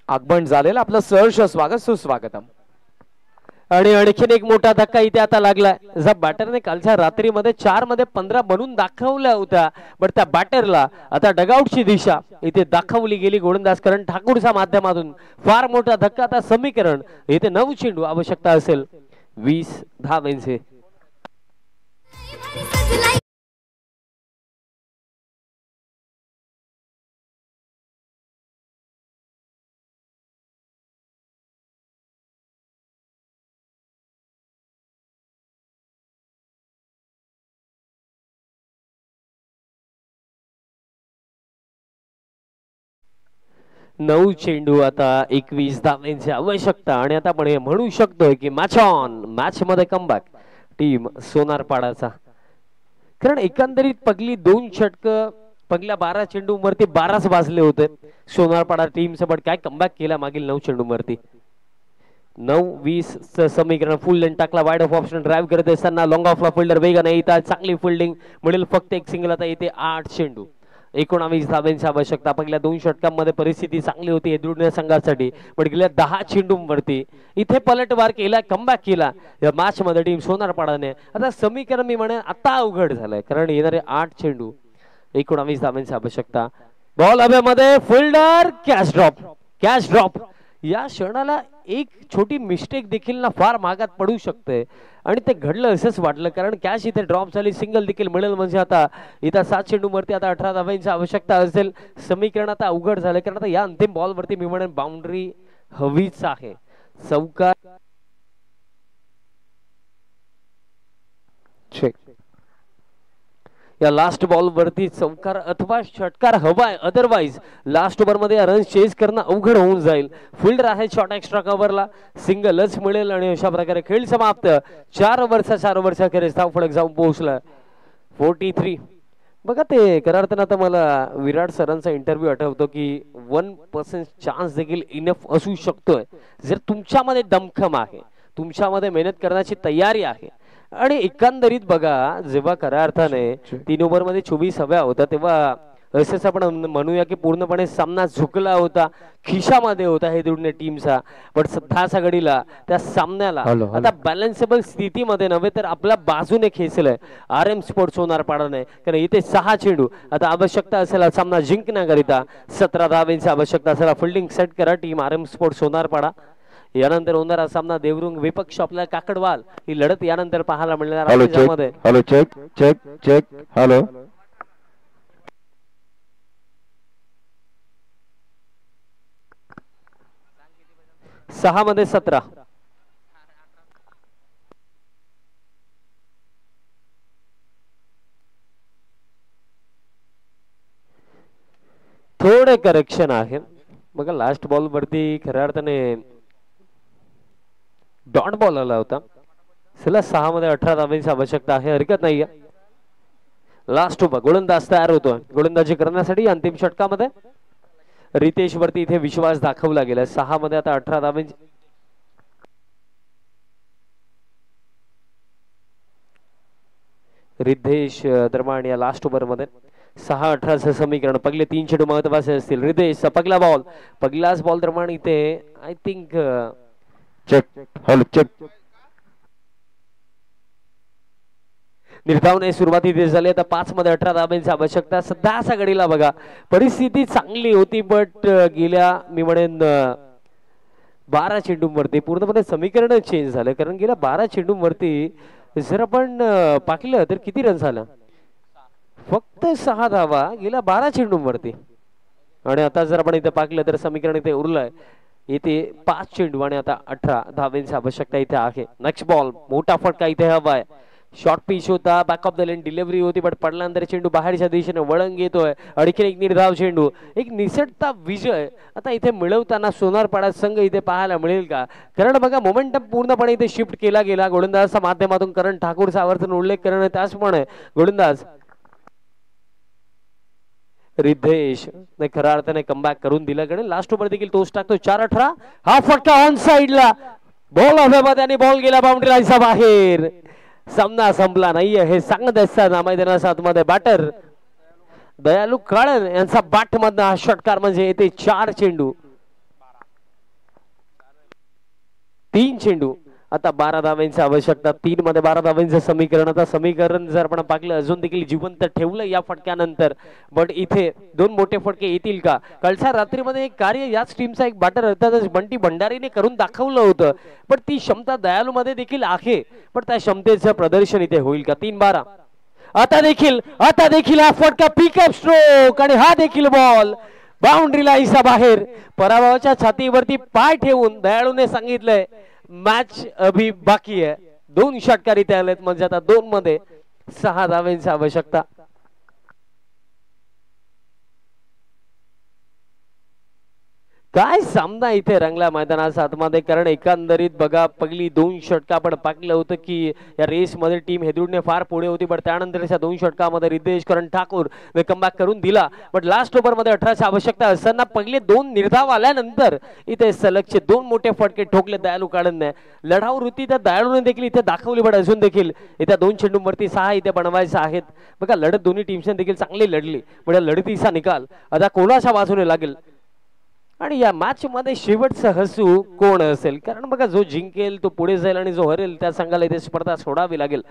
आगमन झालेलं. आपलं सहर्ष स्वागत सुस्वागतम. आणि आणखीन एक मोठा धक्का इथे आता लागलाय. ज्या बॅटरने कालच्या रात्रीमध्ये 4 मध्ये 15 बनवून दाखवल्या होत्या, बट त्या बॅटरला आता डगआउटची दिशा इथे दाखवली गेली गोलंदाज करण ठाकूरच्या माध्यमातून. फार मोठा धक्का. आता समीकरण इथे 9 चेंडू आवश्यकता असेल 20 धावांचे. 9 चेंडू आता 21 धावांची आवश्यकता आणि आता आपण हे म्हणू शकतोय की मॅच ऑन, मॅच मध्ये कमबॅक टीम सोनारपाडाचा. कारण एकंदरीत पहिली 2 षटक पहिल्या 12 चेंडू वरती 12च वाजले होते सोनारपाडा टीमचं, पण काय कमबॅक केला मागील 9 चेंडू वरती. 9-20 च समीकरण. फुल लेन टाकला, वाईड ऑफ ऑप्शन ड्राईव्ह करत असताना लॉंग ऑफला फिल्डर वेगाने येतात, चांगली फिल्डिंग मिळेल, फक्त एक सिंगल. आता येते 8 चेंडू 19 धावांची आवश्यकता. पहिल्या 2 षटकांमध्ये परिस्थिती चांगली होती एदुर्णे संघासाठी, पण गेल्या 10 चेंडूंवरती इथे पलटवार केला, कमबॅक केला या मॅच मध्ये टीम सोनारपाडाने. आता समीकरण मी म्हणेन आता अवघड झालंय, कारण येणारे 8 चेंडू 19 धावांची आवश्यकता. बॉल हवेमध्ये, fielder catch drop, catch drop. या क्षणाला एक छोटी मिस्टेक देखील ना फार महागात पडू शकते आणि ते घडलं असंच वाटलं, कारण कॅच इथे ड्रॉप झाली, सिंगल देखील मिळेल. म्हणजे आता इथं 7 चेंडू वरती आता 18 धावांची आवश्यकता असेल. समीकरण आता अवघड झालं, कारण आता या अंतिम बॉल वरती मी म्हणेन बाउंड्री हवीच आहे. चौकार चेक. या लास्ट बॉल वरती चौकार अथवा षटकार हवाय, अदरवाइज लास्ट ओव्हर मध्ये रन चेस करणं अवघड होऊन जाईल. फिल्डर आहे शॉर्ट एक्स्ट्रा कव्हरला, सिंगलच मिळेल आणि अशा प्रकारे खेळ समाप्त. 4 ओव्हरचा खेळच धावफलक जाऊन पोहोचला 43. बघा ते खऱ्या अर्थानं आता मला विराट सरांचा इंटरव्ह्यू आठवतो की 1% चान्स देखील इनफ असू शकतोय जर तुमच्यामध्ये दमखम आहे, तुमच्यामध्ये मेहनत करण्याची तयारी आहे. आणि एकंदरीत बघा, जेव्हा खऱ्या अर्थाने 3 ओव्हर मध्ये 24 हव्या होता, तेव्हा असंच आपण म्हणूया की पूर्णपणे सामना झुकला होता, खिशामध्ये होता हे दोन्ही टीमचा. पण सध्याच्या घडीला त्या सामन्याला आता बॅलन्सेबल स्थितीमध्ये नव्हे तर आपल्या बाजूने खेचलंय RM स्पोर्ट्स सोनारपाडाने. कारण इथे 6 चेंडू आता आवश्यकता असेल सामना जिंकण्याकरिता. 17 धावांची आवश्यकता असेल. फिल्डिंग सेट करा टीम RM स्पोर्ट्स सोनारपाडा. यानंतर होणारा सामना देवरुंग विपक्ष आपला काकडवाल, ही लढत यानंतर पाहायला मिळणार आहे. Hello check check check. Hello 6 मध्ये 17. थोडे करेक्शन आहे बघा. लास्ट बॉल वरती खऱ्या अर्थाने डॉट बॉल आला होता. चला 6 मध्ये 18 धावांची आवश्यकता आहे, हरकत नाहीये. लास्ट ओव्हर गोलंदाज तयार होतोय गोलंदाजी करण्यासाठी. अंतिम षटकामध्ये रितेश वरती इथे विश्वास दाखवला गेला. 6 मध्ये आता 18 धावांची. रितेश दरम्यान या लास्ट ओव्हर मध्ये 6-18 समीकरण. पहिले 3 चेंडू महत्वाचे असतील. रितेश पहिला बॉल, पहिलाच बॉल दरम्यान इथे I think check. Hello check. निर्धावने सुरुवात इथे झाली. आता 5 मध्ये 18 धावांची आवश्यकता. सध्याच्या घडीला बघा परिस्थिती चांगली होती, बट गेल्या मी म्हणेन 12 चेंडूंवरती पूर्णपणे समीकरण चेंज झालं. कारण गेल्या 12 चेंडूंवरती जर आपण पाहिलं तर किती रन झालं, फक्त 6 धावा गेल्या 12 चेंडूंवरती. आणि आता जर आपण इथे पाहिलं तर समीकरण इथे उरलंय इथे 5 चेंडू आणि आता 18 धावांची आवश्यकता इथे आहे. नेक्स्ट बॉल मोठा फटका इथे हवाय. शॉर्ट पिच होता, back of the lane delivery होती, बट पडल्यानंतर चेंडू बाहेरच्या दिशेने वळण घेतोय. आणखीन एक निर्धाव चेंडू, एक निसटता विजय आता इथे मिळवताना सोनारपाडा संघ इथे पाहायला मिळेल का? कारण बघा मोमेंटम पूर्णपणे इथे शिफ्ट केला गेला. गोलंदाजच्या माध्यमातून करण ठाकूरचा आवर्तन उल्लेख करणं, त्याचप्रमाणे गोलंदाज रिद्धेश खऱ्या अर्थाने कमबॅक करून दिलं. कारण लास्ट ओव्हर देखील तोच टाकतो. 4-18 हा फटका ऑन साइडला, बॉल हवेमध्ये आणि बॉल गेला बाउंड्री लाईनच्या बाहेर. सामना संपला नाहीये हे सांगत असताना मैदानाच्या आतमध्ये बॅटर दयालू काळन यांचा बॅट मधनं हा षटकार म्हणजे येते 4 चेंडू 3 चेंडू आता 12 धावांची आवश्यकता. 3 मध्ये 12 धावांचं समीकरण. आता समीकरण जर आपण पाहिलं अजून देखील जिवंत ठेवलं या फटक्यानंतर, बट इथे 2 मोठे फटके येतील का? कालच्या रात्रीमध्ये एक कार्य याच टीमचा एक बॅटर अर्थातच बंटी भंडारीने करून दाखवलं होतं, पण ती क्षमता दयालू मध्ये देखील आहे, पण त्या क्षमतेचं प्रदर्शन इथे होईल का? 3-12 आता देखील हा फटका पिकअप स्ट्रोक आणि हा देखील बॉल बाउंड्री लाईनच्या बाहेर. पराभवाच्या छातीवरती पाय ठेवून दयाळूने सांगितलंय मॅच अभी बाकी आहे. 2 षटकार इथे आलेत, म्हणजे आता 2 मध्ये 6 धावांची आवश्यकता. काय सामना इथे रंगला मैदानाच्या आतमध्ये, कारण एकंदरीत बघा पहिली 2 षटकं आपण पाहिलं होतं की या रेसमध्ये टीम हेदुडने फार पुढे होती, पण त्यानंतरच्या 2 षटकामध्ये रितेश करण ठाकूर ने कमबॅक करून दिला. पण लास्ट ओव्हरमध्ये 18ची आवश्यकता असताना पहिले 2 निर्धाव आल्यानंतर इथे सलगचे 2 मोठे फटके ठोकले दयालू काळनने. लढाऊ वृत्ती त्या दयालूने देखील इथे दाखवली, पण अजून देखील इथे 2 चेंडूंवरती 6 इथे बनवायचे आहेत. बघा लढत दोन्ही टीम्सने देखील चांगली लढली, पण या लढतीचा निकाल आता कोणाच्या बाजूने लागेल आणि या मॅच मध्ये शेवटचं हसू कोण असेल, कारण बघा जो जिंकेल तो पुढे जाईल आणि जो हरेल त्या संघाला इथे स्पर्धा सोडावी लागेल.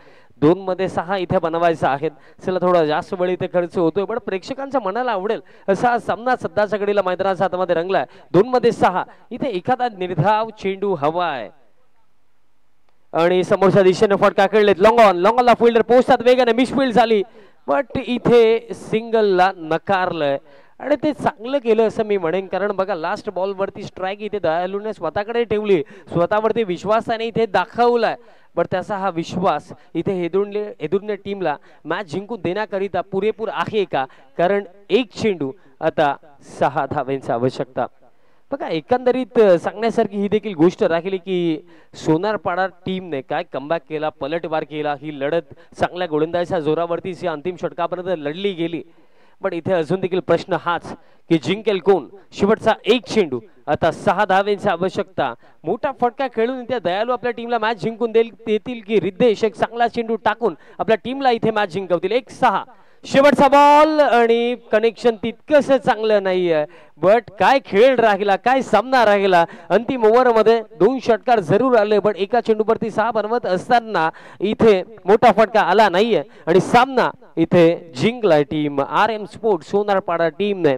2 मध्ये 6 इथे बनवायचं आहेत. चला थोडा जास्त वेळ इथे खर्च होतोय, पण प्रेक्षकांच्या मनाला आवडेल असा सामना सध्याच्या घडीला मैदानाच्या हातामध्ये रंगलाय. 2 मध्ये 6 इथे एखादा निर्धाव चेंडू हवाय आणि समोरच्या दिशेने फटका खेळलेत. लॉंगॉनला फिल्डर पोहोचतात वेगाने, मिसफिल्ड झाली, बट इथे सिंगलला नकारलंय आणि ते चांगलं केलं असं मी म्हणेन, कारण बघा लास्ट बॉल वरती स्ट्राईक इथे दयालूने स्वतःकडे ठेवली, स्वतःवरती विश्वासाने इथे दाखवलाय. पण त्याचा हा विश्वास इथे हेदुरने टीमला मॅच जिंकून देण्याकरिता पुरेपूर आहे का, कारण 1 चेंडू आता 6 धावांची आवश्यकता. बघा एकंदरीत सांगण्यासारखी ही देखील गोष्ट राहिली की सोनारपाडा टीमने काय कमबॅक केला, पलटवार केला. ही लढत चांगल्या गोलंदाजीच्या जोरावरतीच या अंतिम षटकापर्यंत लढली गेली, पण इथे अजून देखील प्रश्न हाच की जिंकेल कोण. शेवटचा 1 चेंडू आता 6 धावांची आवश्यकता. मोठा फटका खेळून इथे दयालू आपल्या टीमला मॅच जिंकून देतील की रिद्धेश एक चांगला चेंडू टाकून आपल्या टीमला इथे मॅच जिंकवतील. 1-6 शेवटचा बॉल आणि कनेक्शन तितकंच चांगलं नाहीये, बट काय खेळ राहिला, काय सामना राहिला. अंतिम ओव्हर मध्ये 2 षटकार जरूर आले, पण एका चेंडूवरती 6 बनवत असताना इथे मोठा फटका आला नाहीये आणि सामना इथे जिंकलाय टीम RM स्पोर्ट्स सोनारपाडा टीमने.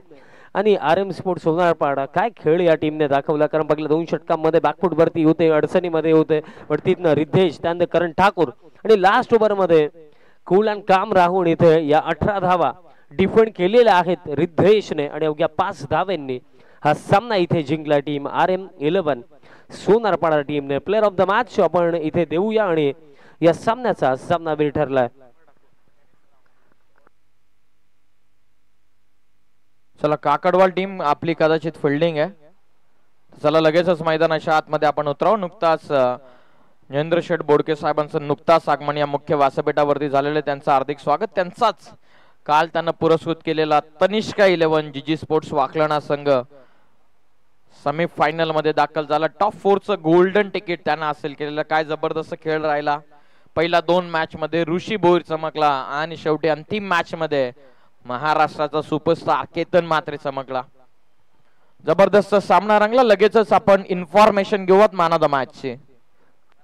आणि RM स्पोर्ट्स सोनारपाडा काय खेळ या टीमने दाखवला, कारण बघलं 2 षटकांमध्ये बॅकफूट वरती होते, अडचणीमध्ये होते, पण तिथनं रिद्धेश त्यानंतर करण ठाकूर आणि लास्ट ओव्हर मध्ये कूल अँड काम राहून इथे या 18 धावा डिफेंड केलेल्या आहेत रिद्धेशने आणि अवघ्या 5 धावांनी हा सामना इथे जिंकला टीम RM11 सोनारपाडा टीमने. प्लेअर ऑफ द मॅच आपण इथे देऊया आणि या सामन्याचा सामनावीर ठरलाय. चला काकडवाल टीम आपली कदाचित फिल्डिंग आहे. चला लगेचच मैदानाच्या आतमध्ये आपण उतराव. नुकताच महेंद्र शेठ बोडके साहेबांचं नुकताच आगमन या मुख्य व्यासपीठावरती झालेलं, त्यांचं हार्दिक स्वागत. त्यांचाच काल त्यांना पुरस्कृत केलेला तनिष्का 11 GG स्पोर्ट्स वाकलणा संघ सेमीफायनल मध्ये दाखल झाला. टॉप 4चं गोल्डन तिकीट त्यांना हासिल केलेलं. काय जबरदस्त खेळ राहिला. पहिला 2 मॅच मध्ये ऋषी भोईर चमकला आणि शेवटी अंतिम मॅच मध्ये महाराष्ट्राचा सुपरस्टार केतन म्हात्रे चमकला. जबरदस्त सामना रंगला. लगेचच आपण इन्फॉर्मेशन घेऊयात मॅन ऑफ द मॅच ची.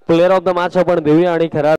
प्लेअर ऑफ द मॅच आपण देऊया आणि खरा